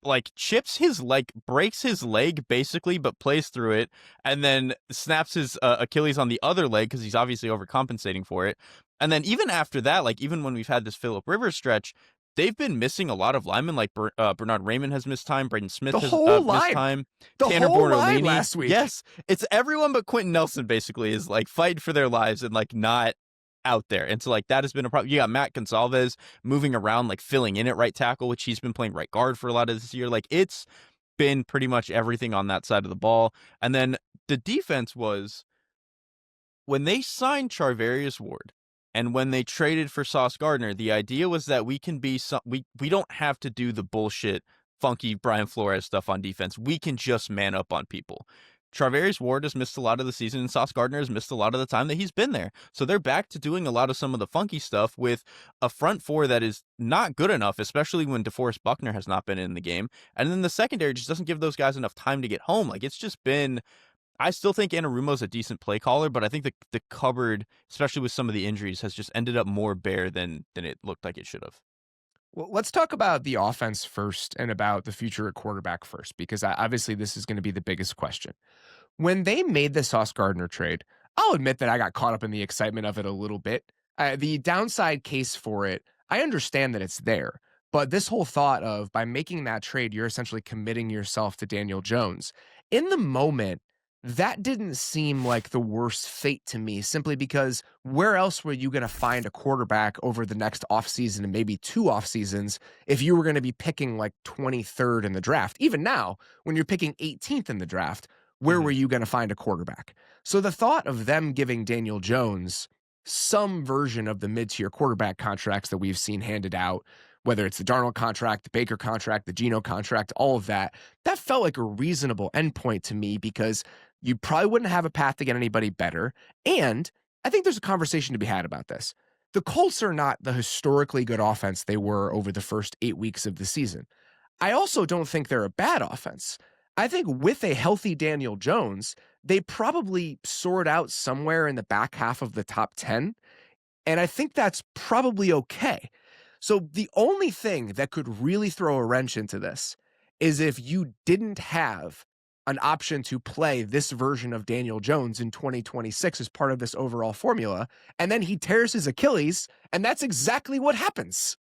like chips his leg, breaks his leg basically, but plays through it, and then snaps his Achilles on the other leg because he's obviously overcompensating for it. And then even after that, like even when we've had this Phillip Rivers stretch, they've been missing a lot of linemen. Like Bernard Raymond has missed time. Braden Smith has missed time. The Tanner whole Bornolini line last week. Yes, it's everyone but Quentin Nelson basically is like fighting for their lives and like not out there. And so like that has been a problem. You got Matt Gonsalves moving around, like filling in at right tackle, which he's been playing right guard for a lot of this year. Like it's been pretty much everything on that side of the ball. And then the defense was, when they signed Charvarius Ward and when they traded for Sauce Gardner, the idea was that we can be we don't have to do the bullshit funky Brian Flores stuff on defense. We can just man up on people. Charvarius Ward has missed a lot of the season, and Sauce Gardner has missed a lot of the time that he's been there. So they're back to doing a lot of some of the funky stuff with a front four that is not good enough, especially when DeForest Buckner has not been in the game. And then the secondary just doesn't give those guys enough time to get home. Like it's just been, I still think Anarumo's a decent play caller, but I think the cupboard, especially with some of the injuries, has just ended up more bare than it looked like it should have. Well, let's talk about the offense first and about the future at quarterback first, because obviously this is going to be the biggest question. When they made the Sauce Gardner trade, I'll admit that I got caught up in the excitement of it a little bit. The downside case for it, I understand that it's there, but this whole thought of by making that trade, you're essentially committing yourself to Daniel Jones. In the moment, that didn't seem like the worst fate to me, simply because where else were you going to find a quarterback over the next offseason and maybe two off seasons if you were going to be picking like 23rd in the draft? Even now, when you're picking 18th in the draft, where were you going to find a quarterback? So the thought of them giving Daniel Jones some version of the mid-tier quarterback contracts that we've seen handed out, whether it's the Darnold contract, the Baker contract, the Geno contract, all of that, that felt like a reasonable endpoint to me, because you probably wouldn't have a path to get anybody better. And I think there's a conversation to be had about this. The Colts are not the historically good offense they were over the first 8 weeks of the season. I also don't think they're a bad offense. I think with a healthy Daniel Jones, they probably soared out somewhere in the back half of the top 10. And I think that's probably okay. So the only thing that could really throw a wrench into this is if you didn't have an option to play this version of Daniel Jones in 2026 as part of this overall formula, and then he tears his Achilles, and that's exactly what happens.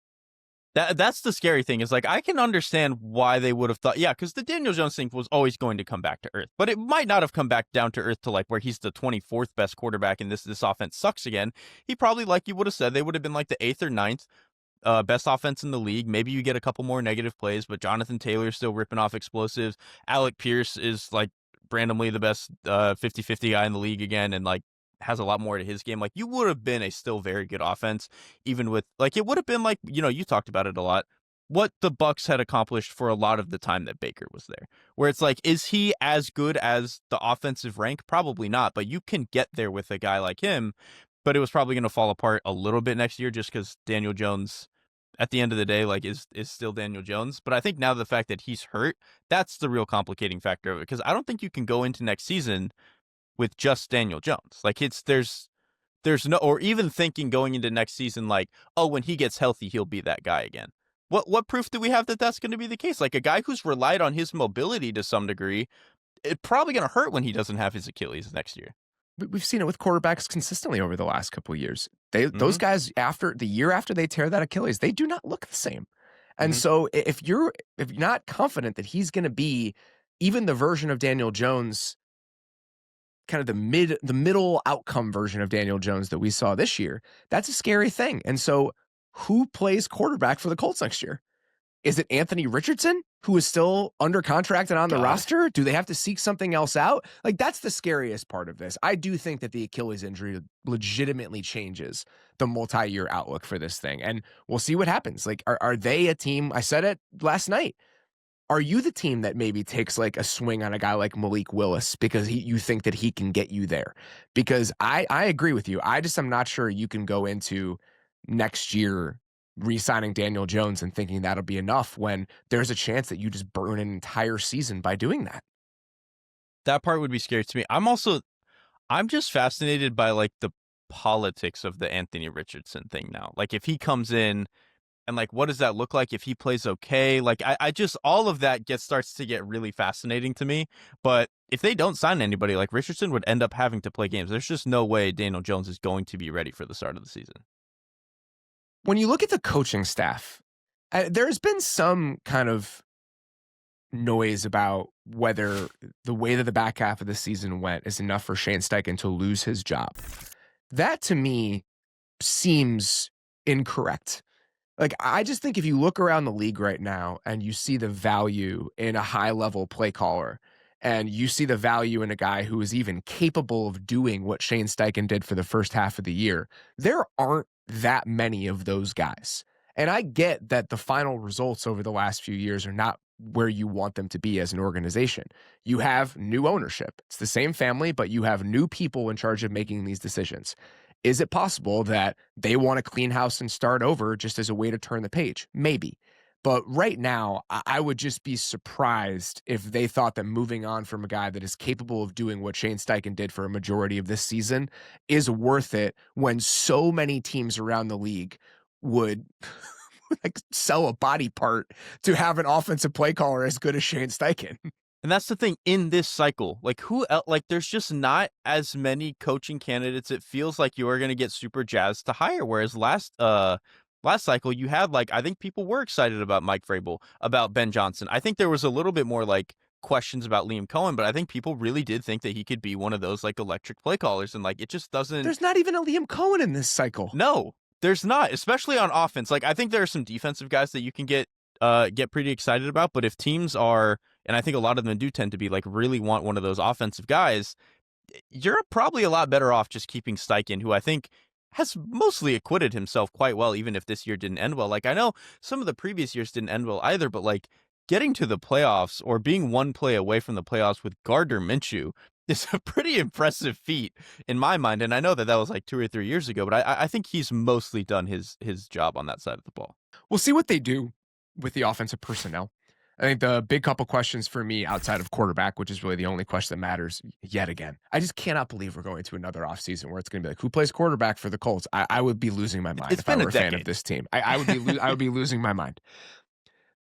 That's the scary thing, is like I can understand why they would have thought, yeah, because the Daniel Jones thing was always going to come back to earth, but it might not have come back down to earth to like where he's the 24th best quarterback and this offense sucks again. He probably, like you would have said, they would have been like the 8th or 9th best offense in the league. Maybe you get a couple more negative plays, but Jonathan Taylor's still ripping off explosives. Alec Pierce is like randomly the best 50-50 guy in the league again, and like has a lot more to his game. Like you would have been a still very good offense, even with like it would have been like, you know, you talked about it a lot, what the Bucs had accomplished for a lot of the time that Baker was there, where it's like, is he as good as the offensive rank? Probably not, but you can get there with a guy like him. But it was probably going to fall apart a little bit next year just because Daniel Jones, at the end of the day, like is still Daniel Jones. But I think now the fact that he's hurt, that's the real complicating factor of it, because I don't think you can go into next season with just Daniel Jones. Like there's no, or even thinking going into next season, like, oh, when he gets healthy, he'll be that guy again. What proof do we have that that's going to be the case? Like a guy who's relied on his mobility to some degree it's probably going to hurt when he doesn't have his Achilles next year. We've seen it with quarterbacks consistently over the last couple of years. Those Mm-hmm. guys, after the year after they tear that Achilles, they do not look the same. And Mm-hmm. so if you're not confident that he's going to be even the version of Daniel Jones, kind of the middle outcome version of Daniel Jones that we saw this year, that's a scary thing. And so who plays quarterback for the Colts next year? Is it Anthony Richardson, who is still under contract and on the roster? Do they have to seek something else out? Like, that's the scariest part of this. I do think that the Achilles injury legitimately changes the multi-year outlook for this thing. And we'll see what happens. Like, are they a team? I said it last night. Are you the team that maybe takes like a swing on a guy like Malik Willis because you think that he can get you there? Because I agree with you. I just am not sure you can go into next year re-signing Daniel Jones and thinking that'll be enough when there's a chance that you just burn an entire season by doing that. That part would be scary to me. I'm just fascinated by like the politics of the Anthony Richardson thing now. Like if he comes in and like, what does that look like if he plays okay? Like I just, all of that starts to get really fascinating to me. But if they don't sign anybody, like Richardson would end up having to play games. There's just no way Daniel Jones is going to be ready for the start of the season. When you look at the coaching staff, there's been some kind of noise about whether the way that the back half of the season went is enough for Shane Steichen to lose his job. That to me seems incorrect. Like, I just think if you look around the league right now and you see the value in a high-level play caller and you see the value in a guy who is even capable of doing what Shane Steichen did for the first half of the year, there aren't that many of those guys. And I get that the final results over the last few years are not where you want them to be as an organization. You have new ownership. It's the same family, but you have new people in charge of making these decisions. Is it possible that they want to clean house and start over just as a way to turn the page? Maybe. But right now, I would just be surprised if they thought that moving on from a guy that is capable of doing what Shane Steichen did for a majority of this season is worth it when so many teams around the league would like sell a body part to have an offensive play caller as good as Shane Steichen. And that's the thing in this cycle, like who else, like there's just not as many coaching candidates. It feels like you are going to get super jazzed to hire. Whereas last cycle you had like, I think people were excited about Mike Vrabel, about Ben Johnson. I think there was a little bit more like questions about Liam Cohen, but I think people really did think that he could be one of those like electric play callers. And like, it just doesn't. There's not even a Liam Cohen in this cycle. No, there's not, especially on offense. Like I think there are some defensive guys that you can get pretty excited about, but if teams are, and I think a lot of them do tend to be like really want one of those offensive guys, you're probably a lot better off just keeping Steichen, who I think has mostly acquitted himself quite well, even if this year didn't end well. Like I know some of the previous years didn't end well either, but like getting to the playoffs or being one play away from the playoffs with Gardner Minshew is a pretty impressive feat in my mind. And I know that was like 2 or 3 years ago, but I think he's mostly done his job on that side of the ball. We'll see what they do with the offensive personnel. I think the big couple questions for me outside of quarterback, which is really the only question that matters yet again. I just cannot believe we're going to another offseason where it's going to be like, who plays quarterback for the Colts? I would be losing my mind if I were a fan of this team. I would be losing my mind.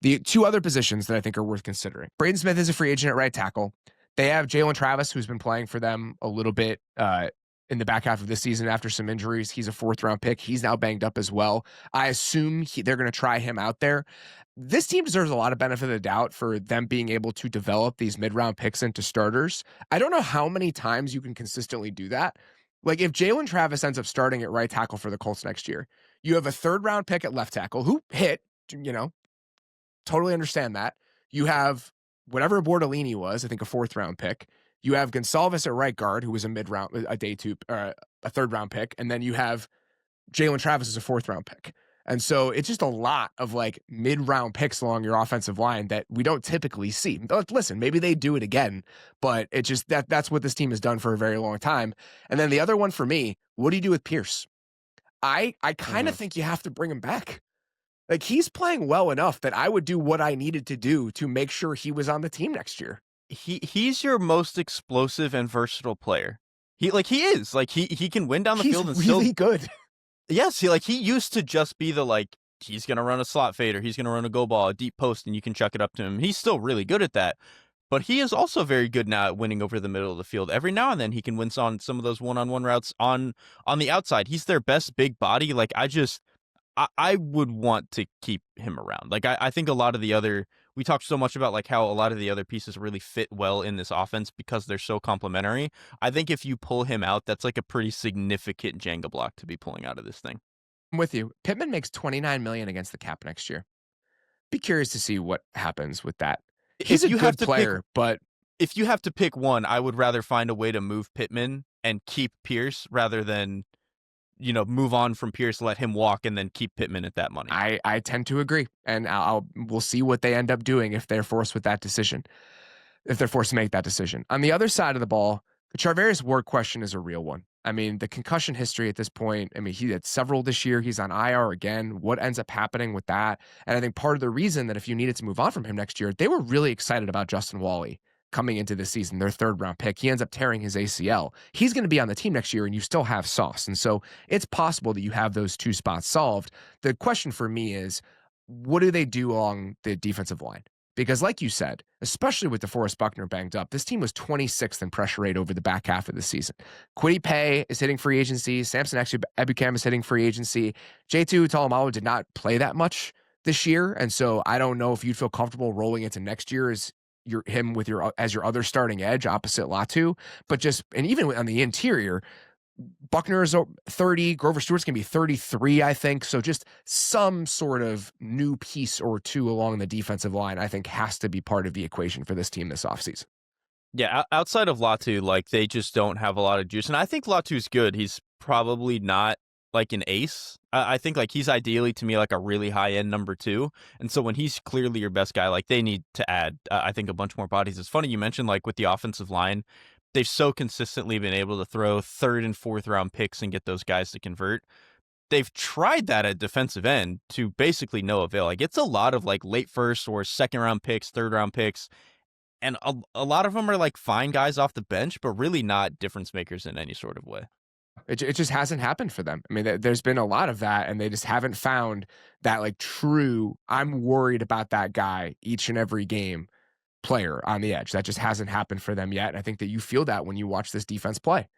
The two other positions that I think are worth considering. Braden Smith is a free agent at right tackle. They have Jalen Travis, who's been playing for them a little bit in the back half of this season after some injuries. He's a 4th-round pick. He's now banged up as well. I assume they're going to try him out there. This team deserves a lot of benefit of the doubt for them being able to develop these mid-round picks into starters. I don't know how many times you can consistently do that. Like if Jalen Travis ends up starting at right tackle for the Colts next year, you have a 3rd-round pick at left tackle who hit, totally understand that. You have whatever Bordellini was, I think a 4th-round pick. You have Gonsalves at right guard, who was a mid-round, a 3rd-round pick, and then you have Jalen Travis as a 4th-round pick. And so it's just a lot of like mid-round picks along your offensive line that we don't typically see. Listen, maybe they do it again, but it just that's what this team has done for a very long time. And then the other one for me, what do you do with Pierce? I kind of think you have to bring him back. Like he's playing well enough that I would do what I needed to do to make sure he was on the team next year. He's your most explosive and versatile player. He is like he can win down the field and he's really still good. Yes, he used to just be the like he's gonna run a slot fade or he's gonna run a go ball, a deep post, and you can chuck it up to him. He's still really good at that. But he is also very good now at winning over the middle of the field. Every now and then he can win on some of those one-on-one routes on the outside. He's their best big body. Like I would want to keep him around. Like I think a lot of the other we talked so much about like how a lot of the other pieces really fit well in this offense because they're so complementary. I think if you pull him out, that's like a pretty significant Jenga block to be pulling out of this thing. I'm with you. Pittman makes $29 million against the cap next year. Be curious to see what happens with that. He's a good player, but if you have to pick one, I would rather find a way to move Pittman and keep Pierce rather than move on from Pierce, let him walk, and then keep Pittman at that money. I tend to agree, and we'll see what they end up doing if they're forced with that decision, if they're forced to make that decision. On the other side of the ball, the Charvarius Ward question is a real one. I mean, the concussion history at this point, I mean, he had several this year. He's on IR again. What ends up happening with that? And I think part of the reason that if you needed to move on from him next year, they were really excited about Justin Wally coming into this season, their third-round pick. He ends up tearing his ACL. He's going to be on the team next year, and you still have Sauce. And so it's possible that you have those two spots solved. The question for me is, what do they do along the defensive line? Because like you said, especially with DeForest Buckner banged up, this team was 26th in pressure rate over the back half of the season. Kwity Paye is hitting free agency. Samson Ebukam is hitting free agency. J2 Talamalu did not play that much this year, and so I don't know if you'd feel comfortable rolling into next year as him with as your other starting edge opposite Latu. But and even on the interior, Buckner is 30. Grover Stewart's going to be 33, I think. So just some sort of new piece or two along the defensive line, I think, has to be part of the equation for this team this offseason. Yeah, outside of Latu, like, they just don't have a lot of juice. And I think Latu's good. He's probably not like an ace. I think like he's ideally to me like a really high end number 2. And so when he's clearly your best guy, like they need to add, I think, a bunch more bodies. It's funny you mentioned like with the offensive line, they've so consistently been able to throw 3rd and 4th round picks and get those guys to convert. They've tried that at defensive end to basically no avail. Like it's a lot of like late 1st or 2nd round picks, 3rd round picks. And a lot of them are like fine guys off the bench, but really not difference makers in any sort of way. It just hasn't happened for them. I mean, there's been a lot of that, and they just haven't found that like true, I'm worried about that guy each and every game player on the edge. That just hasn't happened for them yet. And I think that you feel that when you watch this defense play.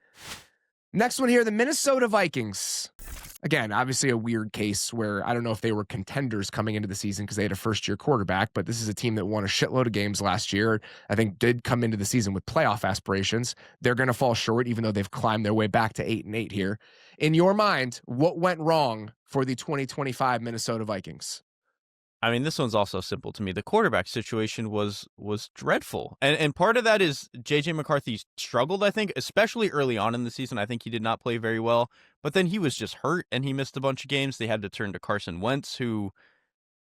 Next one here, the Minnesota Vikings. Again, obviously a weird case where I don't know if they were contenders coming into the season because they had a first-year quarterback, but this is a team that won a shitload of games last year. I think did come into the season with playoff aspirations. They're going to fall short, even though they've climbed their way back to 8-8 here. In your mind, what went wrong for the 2025 Minnesota Vikings? I mean, this one's also simple to me. The quarterback situation was dreadful. And part of that is J.J. McCarthy struggled, I think, especially early on in the season. I think he did not play very well. But then he was just hurt and he missed a bunch of games. They had to turn to Carson Wentz, who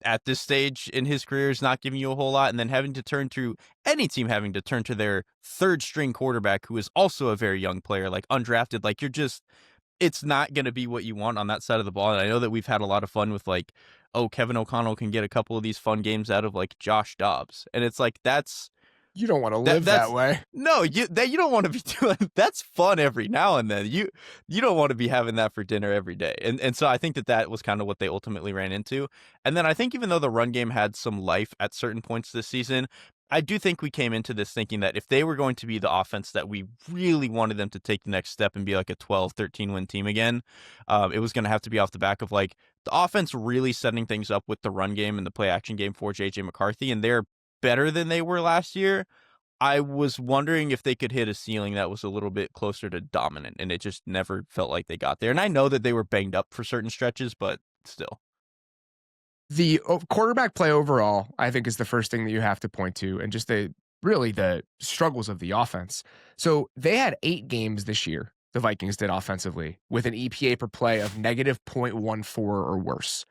at this stage in his career is not giving you a whole lot. And then having to turn to any team having to turn to their 3rd string quarterback, who is also a very young player, like undrafted. Like it's not going to be what you want on that side of the ball. And I know that we've had a lot of fun with like, oh, Kevin O'Connell can get a couple of these fun games out of like Josh Dobbs. And it's like, you don't want to live that way. No, you don't want to be doing, that's fun every now and then. You don't want to be having that for dinner every day. And so I think that was kind of what they ultimately ran into. And then I think even though the run game had some life at certain points this season, I do think we came into this thinking that if they were going to be the offense that we really wanted them to take the next step and be like a 12, 13 win team again, it was going to have to be off the back of like the offense really setting things up with the run game and the play action game for J.J. McCarthy. And they're better than they were last year. I was wondering if they could hit a ceiling that was a little bit closer to dominant, and it just never felt like they got there. And I know that they were banged up for certain stretches, but still. The quarterback play overall, I think, is the first thing that you have to point to, and just the struggles of the offense. So they had 8 games this year, the Vikings did offensively, with an EPA per play of negative 0.14 or worse.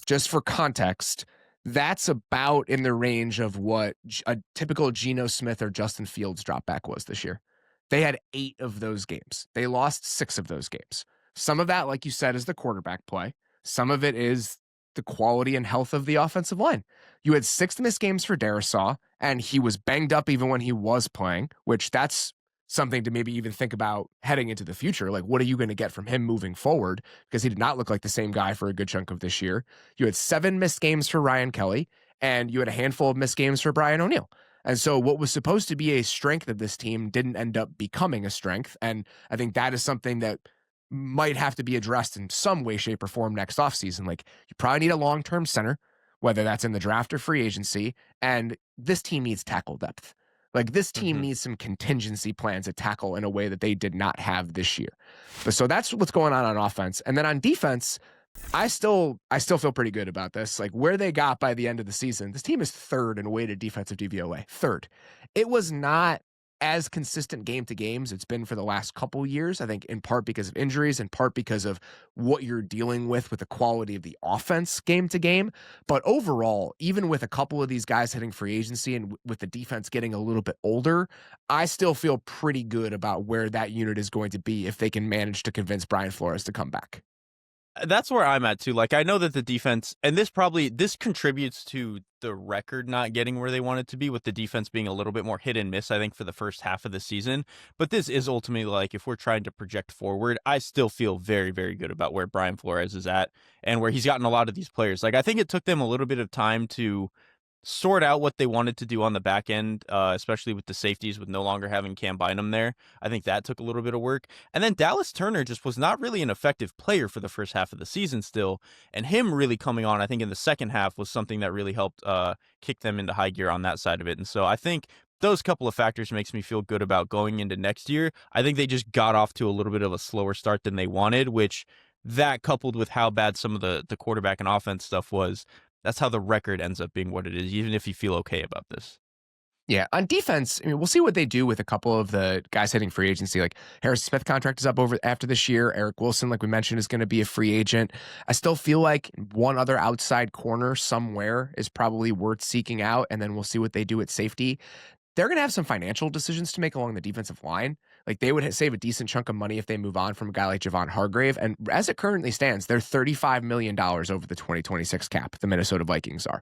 Just for context, that's about in the range of what a typical Geno Smith or Justin Fields dropback was this year. They had 8 of those games. They lost 6 of those games. Some of that, like you said, is the quarterback play. Some of it is the quality and health of the offensive line. You had 6 missed games for Darisaw, and he was banged up even when he was playing, which that's something to maybe even think about heading into the future. Like, what are you going to get from him moving forward? Because he did not look like the same guy for a good chunk of this year. You had 7 missed games for Ryan Kelly, and you had a handful of missed games for Brian O'Neill. And so what was supposed to be a strength of this team didn't end up becoming a strength. And I think that is something that might have to be addressed in some way, shape, or form next offseason. Like, you probably need a long-term center, whether that's in the draft or free agency. And this team needs tackle depth. Like, this team needs some contingency plans at tackle in a way that they did not have this year. But so that's what's going on offense. And then on defense, I still feel pretty good about this. Like, where they got by the end of the season, this team is third in weighted defensive DVOA. Third. It was not as consistent game to game as it's been for the last couple years. I think in part because of injuries, in part because of what you're dealing with the quality of the offense game to game. But overall, even with a couple of these guys hitting free agency and with the defense getting a little bit older, I still feel pretty good about where that unit is going to be if they can manage to convince Brian Flores to come back. That's where I'm at too. Like, I know that the defense, and this contributes to the record not getting where they want it to be, with the defense being a little bit more hit and miss, I think, for the first half of the season. But this is ultimately, like, if we're trying to project forward, I still feel very, very good about where Brian Flores is at and where he's gotten a lot of these players. Like, I think it took them a little bit of time to sort out what they wanted to do on the back end, especially with the safeties, with no longer having Cam Bynum there. I think that took a little bit of work. And then Dallas Turner just was not really an effective player for the first half of the season still. And him really coming on, I think, in the second half was something that really helped kick them into high gear on that side of it. And so I think those couple of factors makes me feel good about going into next year. I think they just got off to a little bit of a slower start than they wanted, which that coupled with how bad some of the quarterback and offense stuff was, that's how the record ends up being what it is, even if you feel okay about this. Yeah, on defense, I mean, we'll see what they do with a couple of the guys hitting free agency. Like, Harrison Smith contract is up over after this year. Eric Wilson, like we mentioned, is going to be a free agent. I still feel like one other outside corner somewhere is probably worth seeking out, and then we'll see what they do at safety. They're going to have some financial decisions to make along the defensive line. Like, they would save a decent chunk of money if they move on from a guy like Javon Hargrave. And as it currently stands, they're $35 million over the 2026 cap, the Minnesota Vikings are.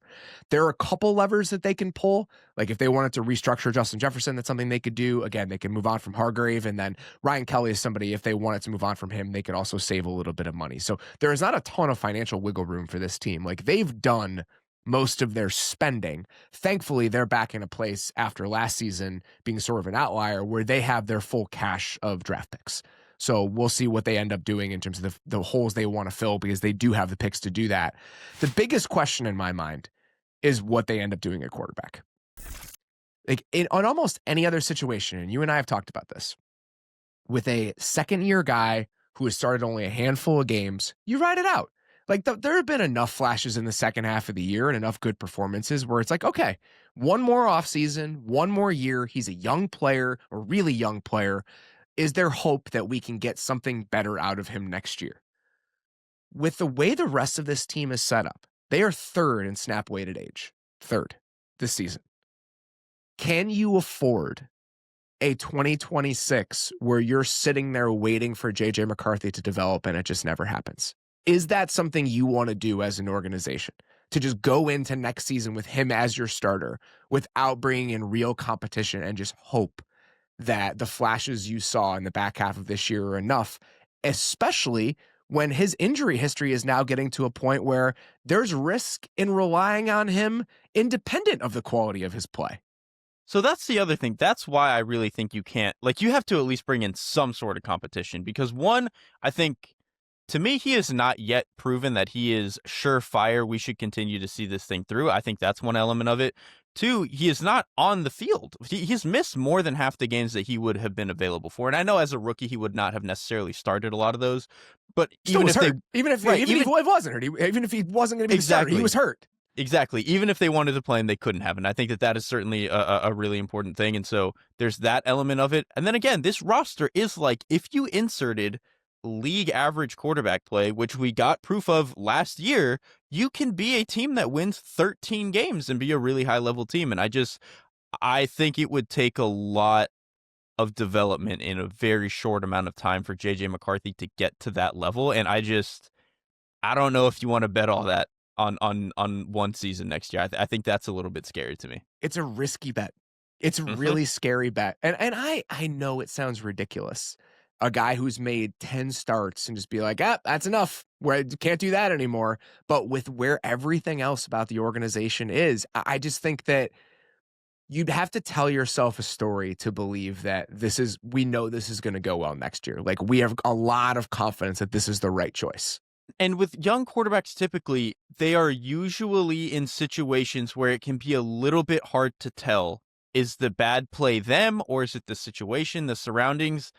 There are a couple levers that they can pull. Like, if they wanted to restructure Justin Jefferson, that's something they could do. Again, they can move on from Hargrave. And then Ryan Kelly is somebody, if they wanted to move on from him, they could also save a little bit of money. So there is not a ton of financial wiggle room for this team. Like, they've done most of their spending. Thankfully, they're back in a place after last season being sort of an outlier where they have their full cache of draft picks. So we'll see what they end up doing in terms of the holes they want to fill, because they do have the picks to do that. The biggest question in my mind is what they end up doing at quarterback. Like, on almost any other situation, and you and I have talked about this, with a second-year guy who has started only a handful of games, you ride it out. Like, there have been enough flashes in the second half of the year and enough good performances where it's like, okay, one more offseason, one more year. He's a young player, a really young player. Is there hope that we can get something better out of him next year? With the way the rest of this team is set up, they are third in snap weighted age. Third this season. Can you afford a 2026 where you're sitting there waiting for JJ McCarthy to develop and it just never happens? Is that something you want to do as an organization? To just go into next season with him as your starter without bringing in real competition and just hope that the flashes you saw in the back half of this year are enough, especially when his injury history is now getting to a point where there's risk in relying on him independent of the quality of his play? So that's the other thing. That's why I really think you can't, like, you have to at least bring in some sort of competition, because one, I think, to me, he has not yet proven that he is surefire. We should continue to see this thing through. I think that's one element of it. Two, he is not on the field. He's missed more than half the games that he would have been available for. And I know as a rookie, he would not have necessarily started a lot of those. But even if he wasn't hurt, even if he wasn't going to be the starter, he was hurt. Exactly. Even if they wanted to play him, they couldn't have. And I think that is certainly a really important thing. And so there's that element of it. And then again, this roster is like, if you inserted league average quarterback play, which we got proof of last year, you can be a team that wins 13 games and be a really high level team. And I think it would take a lot of development in a very short amount of time for JJ McCarthy to get to that level. And I don't know if you want to bet all that on one season next year. I think that's a little bit scary to me. It's a risky bet. It's a really scary bet. And I know it sounds ridiculous. A guy who's made 10 starts and just be like, that's enough. Where can't do that anymore. But with where everything else about the organization is, I just think that you'd have to tell yourself a story to believe that we know this is going to go well next year. Like, we have a lot of confidence that this is the right choice. And with young quarterbacks, typically, they are usually in situations where it can be a little bit hard to tell, is the bad play them or is it the situation, the surroundings?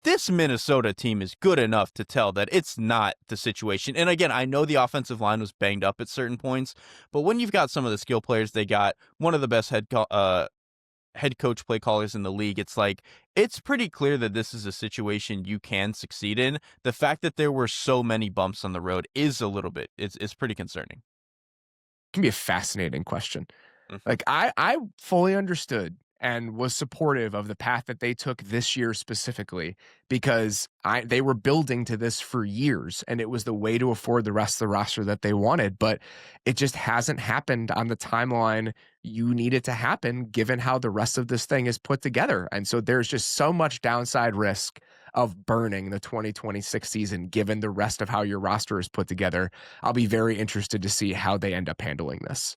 This Minnesota team is good enough to tell that it's not the situation. And again, I know the offensive line was banged up at certain points, but when you've got some of the skill players, they got one of the best head coach play callers in the league. It's like, it's pretty clear that this is a situation you can succeed in. The fact that there were so many bumps on the road is a little bit, it's pretty concerning. It can be a fascinating question. Mhm. Like, I fully understood and was supportive of the path that they took this year specifically, because they were building to this for years, and it was the way to afford the rest of the roster that they wanted. But it just hasn't happened on the timeline you need it to happen, given how the rest of this thing is put together. And so there's just so much downside risk of burning the 2026 season, given the rest of how your roster is put together. I'll be very interested to see how they end up handling this.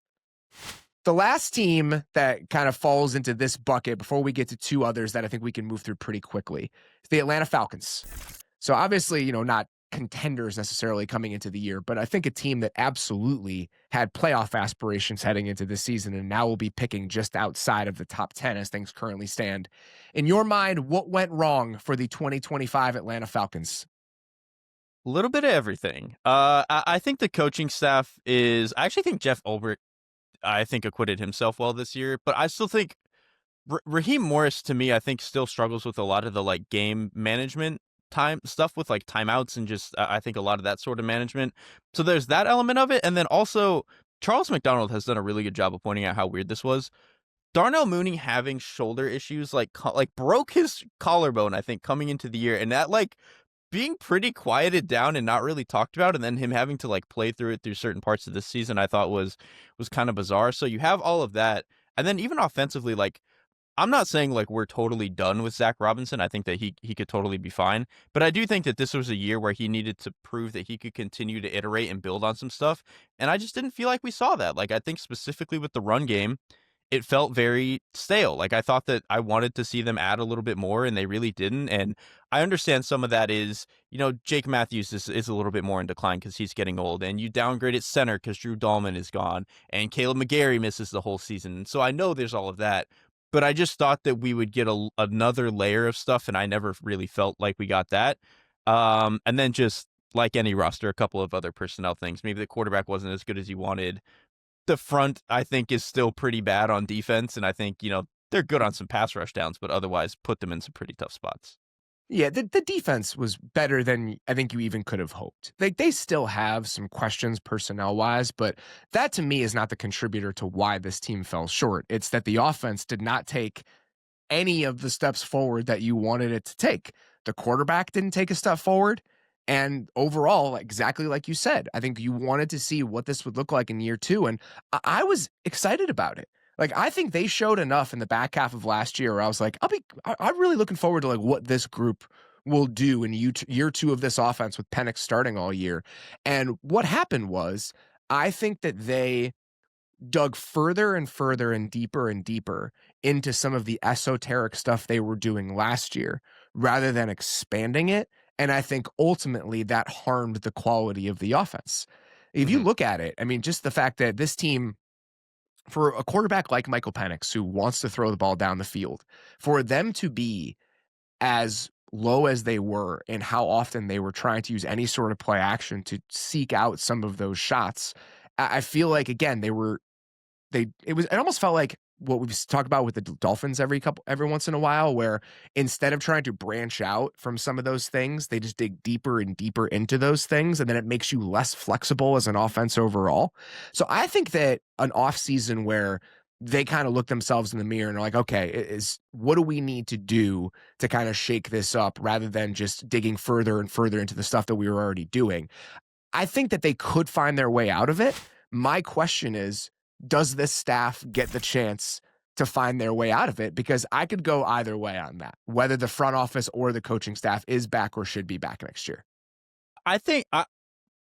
The last team that kind of falls into this bucket before we get to two others that I think we can move through pretty quickly is the Atlanta Falcons. So obviously, not contenders necessarily coming into the year, but I think a team that absolutely had playoff aspirations heading into this season and now will be picking just outside of the top 10 as things currently stand. In your mind, what went wrong for the 2025 Atlanta Falcons? A little bit of everything. I think the coaching staff I actually think Jeff Ulbrich, I think, acquitted himself well this year, but I still think Raheem Morris, to me, I think still struggles with a lot of the like game management time stuff with like timeouts and just I think a lot of that sort of management. So there's that element of it, and then also Charles McDonald has done a really good job of pointing out how weird this was. Darnell Mooney having shoulder issues like broke his collarbone, I think, coming into the year, and that like being pretty quieted down and not really talked about, and then him having to like play through it through certain parts of this season, I thought was kind of bizarre. So you have all of that, and then even offensively, like, I'm not saying like we're totally done with Zach Robinson. I think that he could totally be fine, but I do think that this was a year where he needed to prove that he could continue to iterate and build on some stuff, and I just didn't feel like we saw that. Like, I think specifically with the run game, it felt very stale. Like, I thought that I wanted to see them add a little bit more, and they really didn't. And I understand some of that is, Jake Matthews is a little bit more in decline because he's getting old, and you downgrade at center because Drew Dahlman is gone, and Caleb McGarry misses the whole season. So I know there's all of that, but I just thought that we would get another layer of stuff, and I never really felt like we got that. And then just like any roster, a couple of other personnel things. Maybe the quarterback wasn't as good as he wanted. The front, I think, is still pretty bad on defense, and I think, they're good on some pass rush downs, but otherwise put them in some pretty tough spots. Yeah, the defense was better than I think you even could have hoped. Like, they still have some questions personnel-wise, but that to me is not the contributor to why this team fell short. It's that the offense did not take any of the steps forward that you wanted it to take. The quarterback didn't take a step forward. And overall, exactly like you said, I think you wanted to see what this would look like in year two. And I was excited about it. Like, I think they showed enough in the back half of last year where I was like, I'm really looking forward to like what this group will do in year two of this offense with Penix starting all year. And what happened was, I think that they dug further and further and deeper into some of the esoteric stuff they were doing last year rather than expanding it. And I think ultimately that harmed the quality of the offense. If you look at it, I mean, just the fact that this team, for a quarterback like Michael Penix, who wants to throw the ball down the field, for them to be as low as they were and how often they were trying to use any sort of play action to seek out some of those shots, I feel like, again, it almost felt like what we've talked about with the Dolphins every once in a while, where instead of trying to branch out from some of those things, they just dig deeper and deeper into those things, and then it makes you less flexible as an offense overall. So I think that an offseason where they kind of look themselves in the mirror and are like, okay, what do we need to do to kind of shake this up rather than just digging further and further into the stuff that we were already doing? I think that they could find their way out of it. My question is, does this staff get the chance to find their way out of it? Because I could go either way on that, whether the front office or the coaching staff is back or should be back next year. I think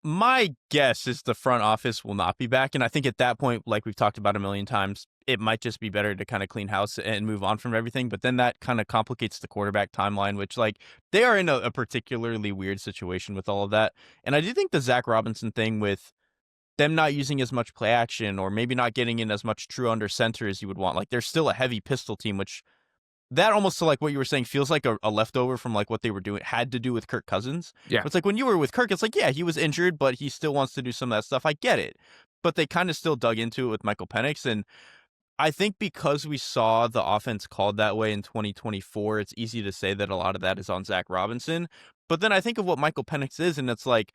My guess is the front office will not be back. And I think at that point, like we've talked about a million times, it might just be better to kind of clean house and move on from everything. But then that kind of complicates the quarterback timeline, which like they are in a particularly weird situation with all of that. And I do think the Zach Robinson thing with them not using as much play action or maybe not getting in as much true under center as you would want. Like they're still a heavy pistol team, which that almost to like what you were saying feels like a leftover from like what they were doing had to do with Kirk Cousins. Yeah. It's like when you were with Kirk, it's like, yeah, he was injured, but he still wants to do some of that stuff. I get it. But they kind of still dug into it with Michael Penix. And I think because we saw the offense called that way in 2024, it's easy to say that a lot of that is on Zach Robinson. But then I think of what Michael Penix is, and it's like,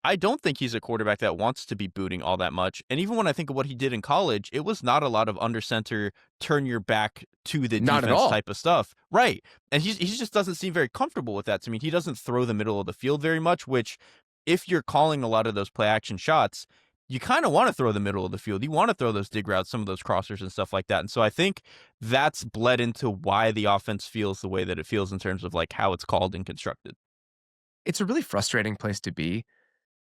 I don't think he's a quarterback that wants to be booting all that much. And even when I think of what he did in college, it was not a lot of under center, turn your back to the Not at defense all. type of stuff. Right. And he just doesn't seem very comfortable with that. To me, he doesn't throw the middle of the field very much, which if you're calling a lot of those play action shots, you kind of want to throw the middle of the field. You want to throw those dig routes, some of those crossers and stuff like that. And so I think that's bled into why the offense feels the way that it feels in terms of like how it's called and constructed. It's a really frustrating place to be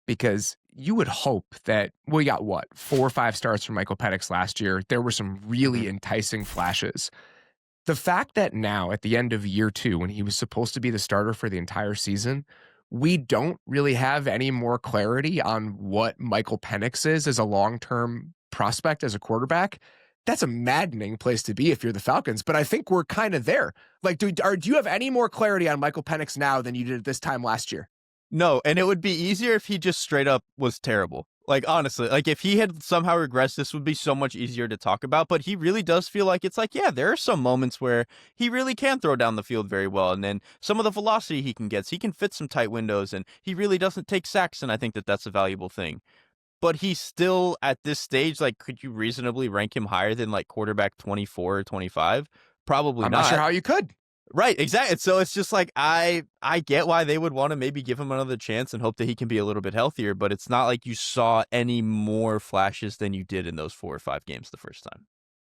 because you would hope that we got 4 or 5 starts from Michael Penix last year. There were some really enticing flashes. The fact that now at the end of year 2, when he was supposed to be the starter for the entire season, we don't really have any more clarity on what Michael Penix is as a long-term prospect as a quarterback. That's a maddening place to be if you're the Falcons, but I think we're kind of there. Like, do you have any more clarity on Michael Penix now than you did at this time last year? No, and it would be easier if he just straight up was terrible. Like, honestly, like if he had somehow regressed, this would be so much easier to talk about. But he really does feel like it's like, yeah, there are some moments where he really can throw down the field very well. And then some of the velocity he can get, he can fit some tight windows and he really doesn't take sacks. And I think that that's a valuable thing. But he's still at this stage, like, could you reasonably rank him higher than like quarterback 24 or 25? Probably I'm not. not sure how you could. Right, exactly. So it's just like I get why they would want to maybe give him another chance and hope that he can be a little bit healthier, but it's not like you saw any more flashes than you did in those 4 or 5 games the first time.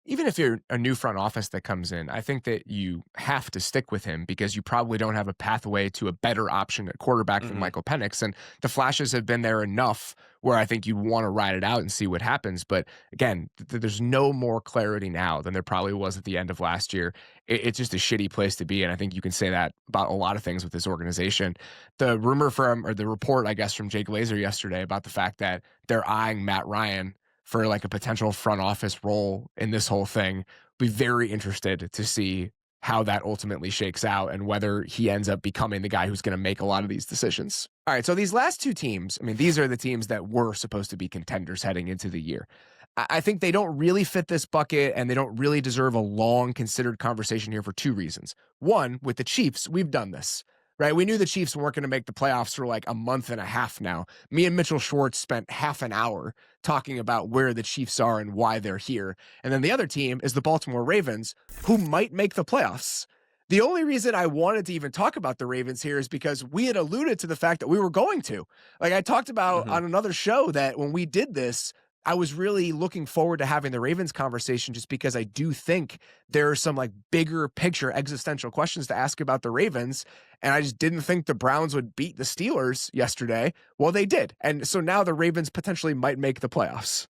Even if you're a new front office that comes in, I think that you have to stick with him because you probably don't have a pathway to a better option at quarterback than Michael Penix. And the flashes have been there enough where I think you want to ride it out and see what happens. But again, there's no more clarity now than there probably was at the end of last year. It's just a shitty place to be. And I think you can say that about a lot of things with this organization. The rumor or the report, I guess, from Jay Glazer yesterday about the fact that they're eyeing Matt Ryan for like a potential front office role in this whole thing. Be very interested to see how that ultimately shakes out and whether he ends up becoming the guy who's going to make a lot of these decisions. All right, so these last 2 teams, I mean, these are the teams that were supposed to be contenders heading into the year. I think they don't really fit this bucket and they don't really deserve a long considered conversation here for 2 reasons. One, with the Chiefs, we've done this. Right, we knew the Chiefs weren't going to make the playoffs for like a month and a half now. Me and Mitchell Schwartz spent half an hour talking about where the Chiefs are and why they're here. And then the other team is the Baltimore Ravens, who might make the playoffs. The only reason I wanted to even talk about the Ravens here is because we had alluded to the fact that we were going to. Like I talked about on another show that when we did this, I was really looking forward to having the Ravens conversation just because I do think there are some like bigger picture existential questions to ask about the Ravens. And I just didn't think the Browns would beat the Steelers yesterday. Well, they did. And so now the Ravens potentially might make the playoffs.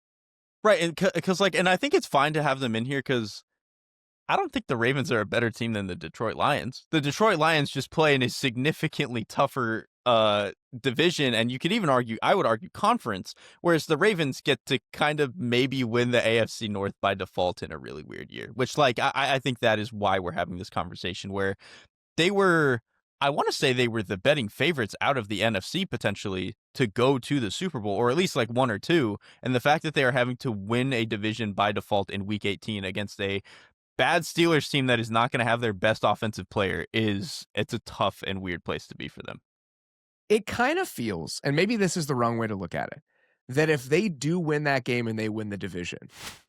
Right, and because like, and I think it's fine to have them in here because I don't think the Ravens are a better team than the Detroit Lions. The Detroit Lions just play in a significantly tougher division, and you could even argue, I would argue, conference, whereas the Ravens get to kind of maybe win the AFC North by default in a really weird year, which like I think that is why we're having this conversation where they were, I want to say they were the betting favorites out of the NFC potentially to go to the Super Bowl, or at least like 1 or 2, and the fact that they are having to win a division by default in week 18 against a bad Steelers team that is not going to have their best offensive player it's a tough and weird place to be for them. It kind of feels, and maybe this is the wrong way to look at it, that if they do win that game and they win the division,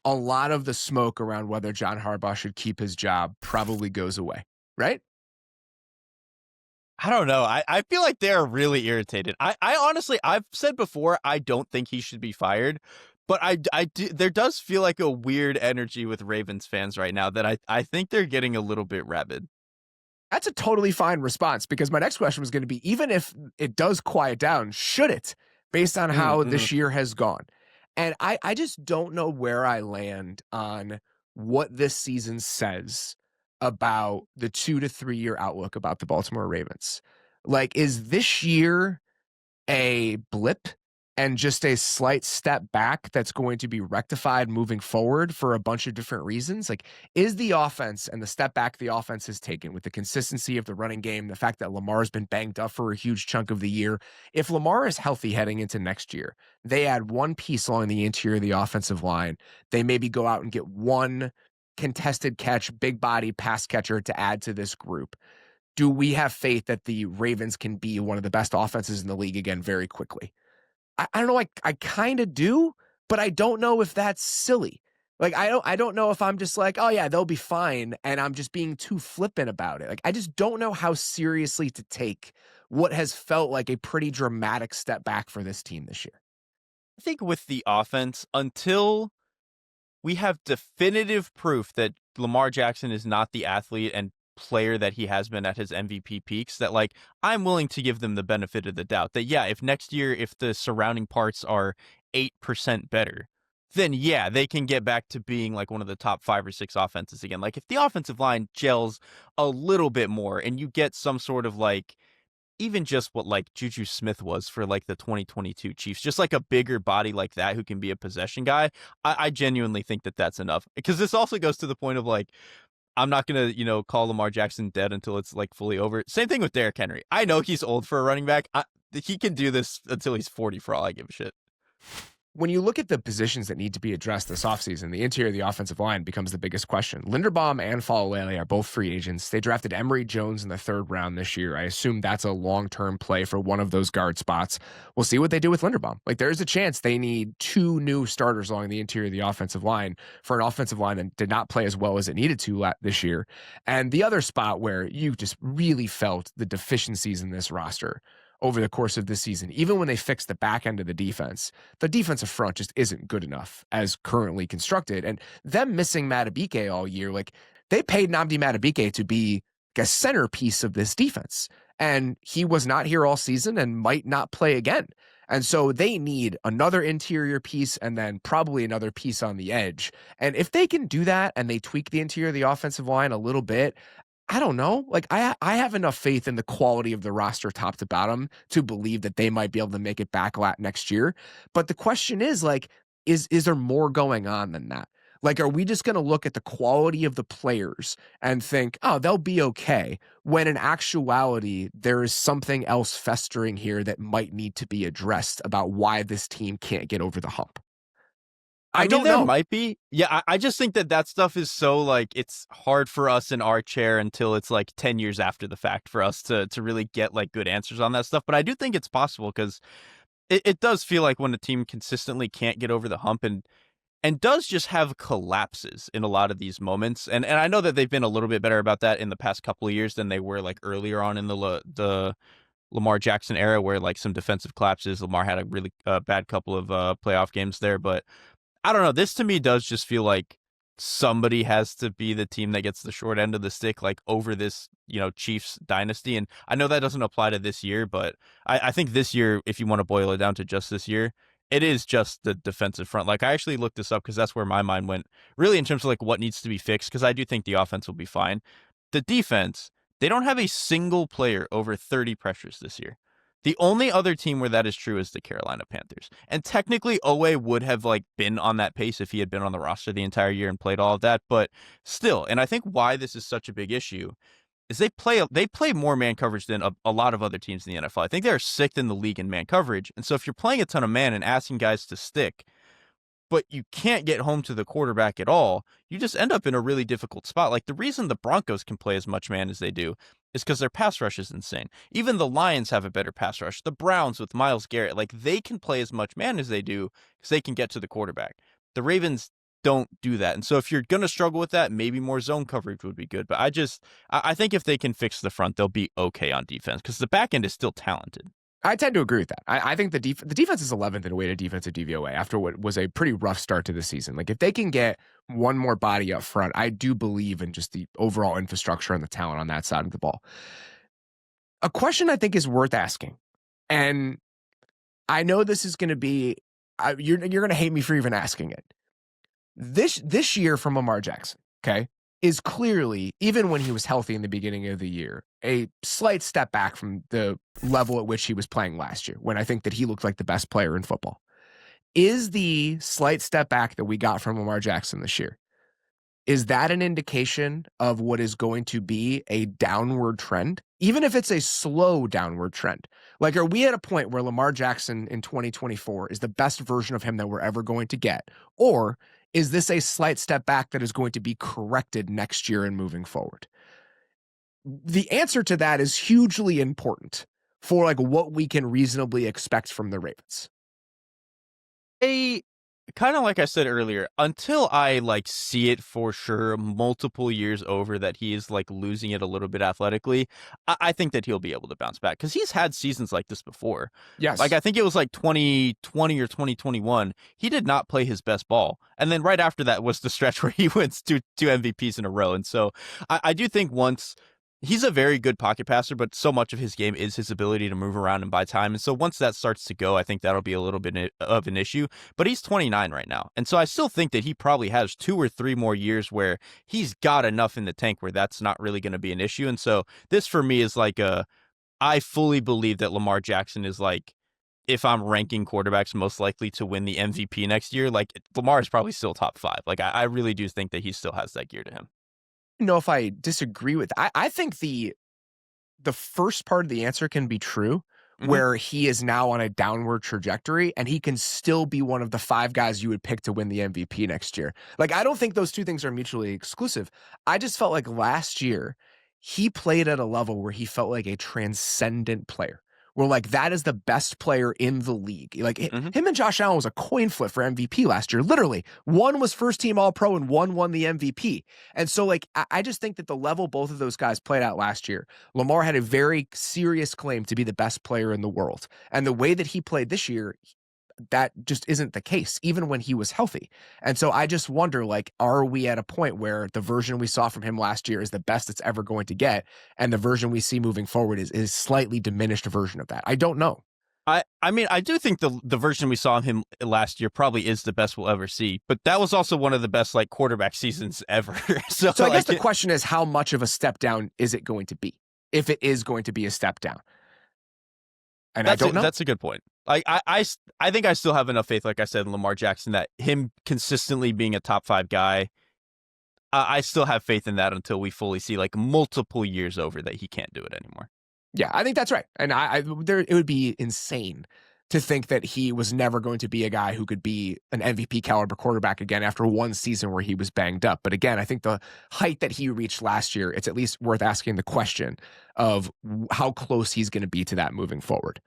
a lot of the smoke around whether John Harbaugh should keep his job probably goes away, right? I don't know. I feel like they're really irritated. I honestly, I've said before, I don't think he should be fired, but there does feel like a weird energy with Ravens fans right now that I think they're getting a little bit rabid. That's a totally fine response because my next question was going to be, even if it does quiet down, should it? based on how Mm-hmm. this year has gone. And I just don't know where I land on what this season says about the 2 to 3 year outlook about the Baltimore Ravens. Like, is this year a blip and just a slight step back that's going to be rectified moving forward for a bunch of different reasons? Like, is the offense and the step back the offense has taken with the consistency of the running game, the fact that Lamar's been banged up for a huge chunk of the year, if Lamar is healthy heading into next year, they add one piece along the interior of the offensive line, they maybe go out and get one contested catch, big body pass catcher to add to this group. Do we have faith that the Ravens can be one of the best offenses in the league again very quickly? I don't know. I kind of do, but I don't know if that's silly. Like, I don't know if I'm just like, oh yeah, they'll be fine, and I'm just being too flippant about it. Like, I just don't know how seriously to take what has felt like a pretty dramatic step back for this team this year. I think with the offense, until we have definitive proof that Lamar Jackson is not the athlete and player that he has been at his MVP peaks, that like I'm willing to give them the benefit of the doubt that yeah, if next year if the surrounding parts are 8% better, then yeah, they can get back to being like one of the top 5 or 6 offenses again. Like if the offensive line gels a little bit more and you get some sort of like even just what like Juju Smith was for like the 2022 Chiefs, just like a bigger body like that who can be a possession guy. I genuinely think that that's enough, because this also goes to the point of like, I'm not going to, call Lamar Jackson dead until it's like fully over. Same thing with Derrick Henry. I know he's old for a running back. He can do this until he's 40 for all I give a shit. When you look at the positions that need to be addressed this offseason, the interior of the offensive line becomes the biggest question. Linderbaum and Falalele are both free agents. They drafted Emory Jones in the 3rd round this year. I assume that's a long-term play for one of those guard spots. We'll see what they do with Linderbaum. Like, there's a chance they need 2 new starters along the interior of the offensive line for an offensive line that did not play as well as it needed to this year. And the other spot where you just really felt the deficiencies in this roster over the course of this season, even when they fixed the back end of the defensive front just isn't good enough as currently constructed. And them missing Matabike all year, like, they paid Nnamdi Matabike to be a centerpiece of this defense. And he was not here all season and might not play again. And so they need another interior piece and then probably another piece on the edge. And if they can do that and they tweak the interior of the offensive line a little bit, I don't know. Like, I have enough faith in the quality of the roster top to bottom to believe that they might be able to make it back next year. But the question is, like, is there more going on than that? Like, are we just going to look at the quality of the players and think, oh, they'll be okay, when in actuality, there is something else festering here that might need to be addressed about why this team can't get over the hump? I I mean, don't there know. might be. Yeah, I just think that stuff is so like it's hard for us in our chair until it's like 10 years after the fact for us to really get like good answers on that stuff. But I do think it's possible, because it does feel like when a team consistently can't get over the hump and does just have collapses in a lot of these moments. And I know that they've been a little bit better about that in the past couple of years than they were like earlier on in the Lamar Jackson era, where like some defensive collapses. Lamar had a really bad couple of playoff games there, but I don't know. This to me does just feel like somebody has to be the team that gets the short end of the stick, like over this, Chiefs dynasty. And I know that doesn't apply to this year, but I think this year, if you want to boil it down to just this year, it is just the defensive front. Like, I actually looked this up because that's where my mind went, really, in terms of like what needs to be fixed, because I do think the offense will be fine. The defense, they don't have a single player over 30 pressures this year. The only other team where that is true is the Carolina Panthers. And technically, Owe would have like been on that pace if he had been on the roster the entire year and played all of that. But still, and I think why this is such a big issue is they play more man coverage than a lot of other teams in the NFL. I think they're sixth in the league in man coverage. And so if you're playing a ton of man and asking guys to stick, but you can't get home to the quarterback at all, you just end up in a really difficult spot. Like, the reason the Broncos can play as much man as they do is because their pass rush is insane. Even the Lions have a better pass rush. The Browns with Myles Garrett, like, they can play as much man as they do because they can get to the quarterback. The Ravens don't do that. And so if you're going to struggle with that, maybe more zone coverage would be good. But I think if they can fix the front, they'll be okay on defense, because the back end is still talented. I tend to agree with that. I think the defense is 11th in weighted defensive DVOA after what was a pretty rough start to the season. Like, if they can get one more body up front, I do believe in just the overall infrastructure and the talent on that side of the ball. A question I think is worth asking, and I know this is going to be, you're going to hate me for even asking it. This year from Lamar Jackson, okay, is clearly, even when he was healthy in the beginning of the year, a slight step back from the level at which he was playing last year, when I think that he looked like the best player in football. Is the slight step back that we got from Lamar Jackson this year, is that an indication of what is going to be a downward trend? Even if it's a slow downward trend. Like, are we at a point where Lamar Jackson in 2024 is the best version of him that we're ever going to get? Or is this a slight step back that is going to be corrected next year and moving forward? The answer to that is hugely important for like what we can reasonably expect from the Ravens. Kind of like I said earlier, until I like see it for sure multiple years over that he is like losing it a little bit athletically, I think that he'll be able to bounce back because he's had seasons like this before. Yes. Like I think it was like 2020 or 2021. He did not play his best ball. And then right after that was the stretch where he wins two MVPs in a row. And so I do think once he's a very good pocket passer, but so much of his game is his ability to move around and buy time. And so once that starts to go, I think that'll be a little bit of an issue. But he's 29 right now. And so I still think that he probably has 2 or 3 more years where he's got enough in the tank where that's not really going to be an issue. And so this for me is like I fully believe that Lamar Jackson is like, if I'm ranking quarterbacks most likely to win the MVP next year, like Lamar is probably still top 5. Like I really do think that he still has that gear to him. Know if I disagree with I think the first part of the answer can be true, where he is now on a downward trajectory and he can still be one of the 5 guys you would pick to win the MVP next year. Like, I don't think those two things are mutually exclusive. I just felt like last year he played at a level where he felt like a transcendent player. Where like that is the best player in the league. Like him and Josh Allen was a coin flip for MVP last year. Literally, one was first team All Pro and one won the MVP. And so like I just think that the level both of those guys played out last year, Lamar had a very serious claim to be the best player in the world. And the way that he played this year, that just isn't the case, even when he was healthy. And so I just wonder, like, are we at a point where the version we saw from him last year is the best it's ever going to get, and the version we see moving forward is slightly diminished version of that? I don't know. I mean, I do think the version we saw of him last year probably is the best we'll ever see, but that was also one of the best like quarterback seasons ever. so I guess the question is, how much of a step down is it going to be, if it is going to be a step down? And I don't know. That's a good point. Like I think I still have enough faith, like I said, in Lamar Jackson, that him consistently being a top 5 guy, I still have faith in that until we fully see like multiple years over that he can't do it anymore. Yeah, I think that's right. And it would be insane to think that he was never going to be a guy who could be an MVP caliber quarterback again after one season where he was banged up. But again, I think the height that he reached last year, it's at least worth asking the question of how close he's going to be to that moving forward.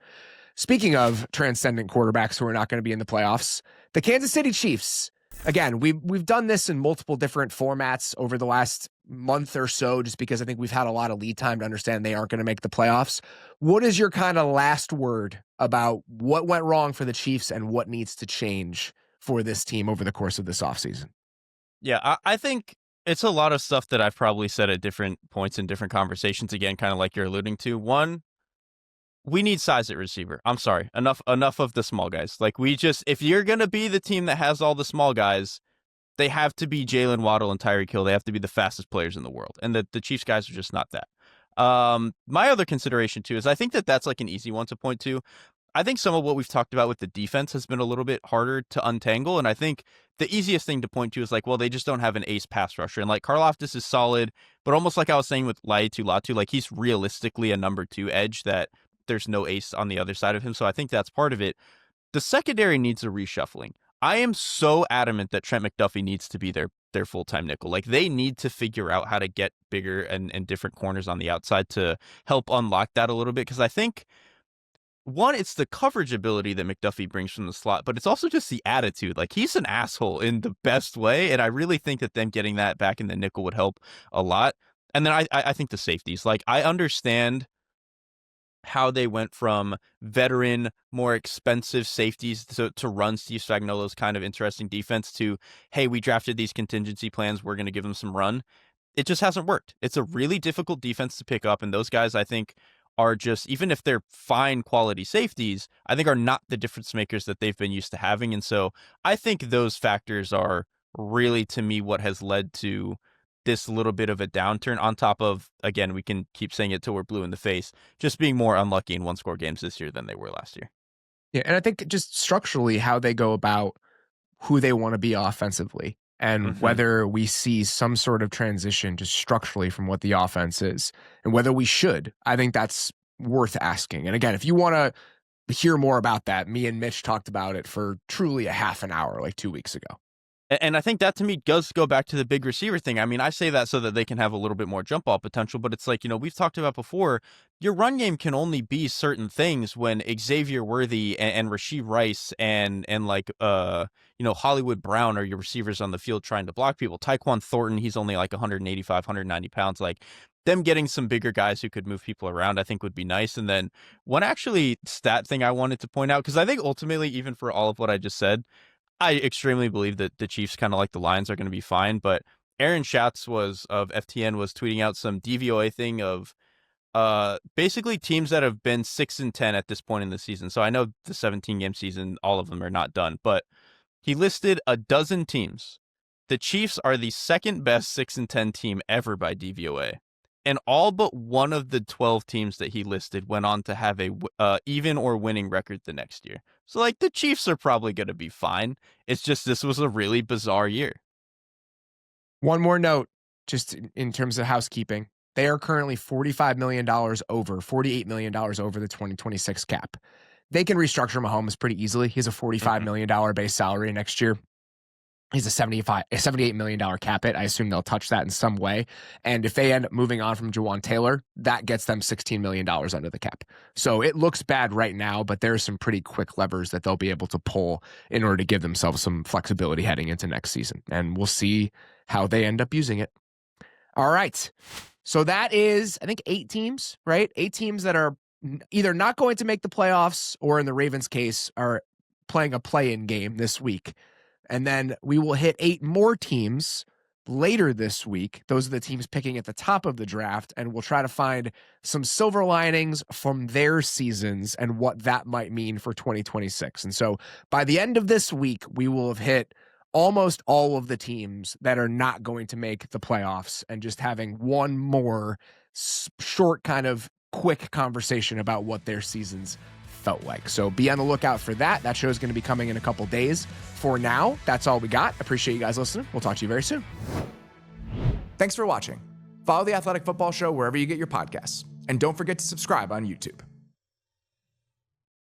Speaking of transcendent quarterbacks who are not going to be in the playoffs, the Kansas City Chiefs. Again, we've done this in multiple different formats over the last month or so, just because I think we've had a lot of lead time to understand they aren't going to make the playoffs. What is your kind of last word about what went wrong for the Chiefs and what needs to change for this team over the course of this offseason? Yeah, I think it's a lot of stuff that I've probably said at different points in different conversations. Again, kind of like you're alluding to. One, we need size at receiver. I'm sorry. Enough of the small guys. Like if you're going to be the team that has all the small guys, they have to be Jalen Waddle and Tyreek Hill. They have to be the fastest players in the world. And the Chiefs guys are just not that. My other consideration too is I think that's like an easy one to point to. I think some of what we've talked about with the defense has been a little bit harder to untangle. And I think the easiest thing to point to is like, well, they just don't have an ace pass rusher. And like Karlaftis is solid, but almost like I was saying with Laitu Latu, like he's realistically a number 2 edge that there's no ace on the other side of him. So I think that's part of it. The secondary needs a reshuffling. I am so adamant that Trent McDuffie needs to be their full-time nickel. Like they need to figure out how to get bigger and different corners on the outside to help unlock that a little bit. Because I think, one, it's the coverage ability that McDuffie brings from the slot, but it's also just the attitude. Like he's an asshole in the best way. And I really think that them getting that back in the nickel would help a lot. And then I think the safeties, like I understand how they went from veteran, more expensive safeties to run Steve Spagnuolo's kind of interesting defense to, hey, we drafted these contingency plans, we're going to give them some run. It just hasn't worked. It's a really difficult defense to pick up, and those guys, I think, are just, even if they're fine quality safeties, I think are not the difference makers that they've been used to having. And so I think those factors are really, to me, what has led to this little bit of a downturn, on top of, again, we can keep saying it till we're blue in the face, just being more unlucky in one-score games this year than they were last year. Yeah, and I think just structurally how they go about who they want to be offensively and whether we see some sort of transition just structurally from what the offense is and whether we should. I think that's worth asking. And again, if you want to hear more about that, me and Mitch talked about it for truly a half an hour, like 2 weeks ago. And I think that, to me, does go back to the big receiver thing. I mean, I say that so that they can have a little bit more jump ball potential, but it's like, we've talked about before, your run game can only be certain things when Xavier Worthy and Rashee Rice and like, Hollywood Brown are your receivers on the field trying to block people. Tyquan Thornton, he's only like 185, 190 pounds. Like, them getting some bigger guys who could move people around, I think would be nice. And then one actually stat thing I wanted to point out, because I think ultimately, even for all of what I just said, I extremely believe that the Chiefs, kind of like the Lions, are going to be fine. But Aaron Schatz of FTN was tweeting out some DVOA thing of basically teams that have been 6-10 at this point in the season. So I know the 17-game season, all of them are not done, but he listed a dozen teams. The Chiefs are the second best 6-10 team ever by DVOA. And all but one of the 12 teams that he listed went on to have a even or winning record the next year. So, like, the Chiefs are probably going to be fine. It's just this was a really bizarre year. One more note, just in terms of housekeeping. They are currently $45 million over, $48 million over the 2026 cap. They can restructure Mahomes pretty easily. He has a $45 million base salary next year. He's a $78 million cap hit. I assume they'll touch that in some way. And if they end up moving on from Jawan Taylor, that gets them $16 million under the cap. So it looks bad right now, but there's some pretty quick levers that they'll be able to pull in order to give themselves some flexibility heading into next season. And we'll see how they end up using it. All right. So that is, I think, 8 teams, right? 8 teams that are either not going to make the playoffs or, in the Ravens' case, are playing a play-in game this week. And then we will hit 8 more teams later this week. Those are the teams picking at the top of the draft, and we'll try to find some silver linings from their seasons and what that might mean for 2026. And so by the end of this week, we will have hit almost all of the teams that are not going to make the playoffs and just having one more short kind of quick conversation about what their seasons felt like. So be on the lookout for that. That show is going to be coming in a couple days. For now, that's all we got. Appreciate you guys listening. We'll talk to you very soon. Thanks for watching. Follow the Athletic Football Show wherever you get your podcasts. And don't forget to subscribe on YouTube.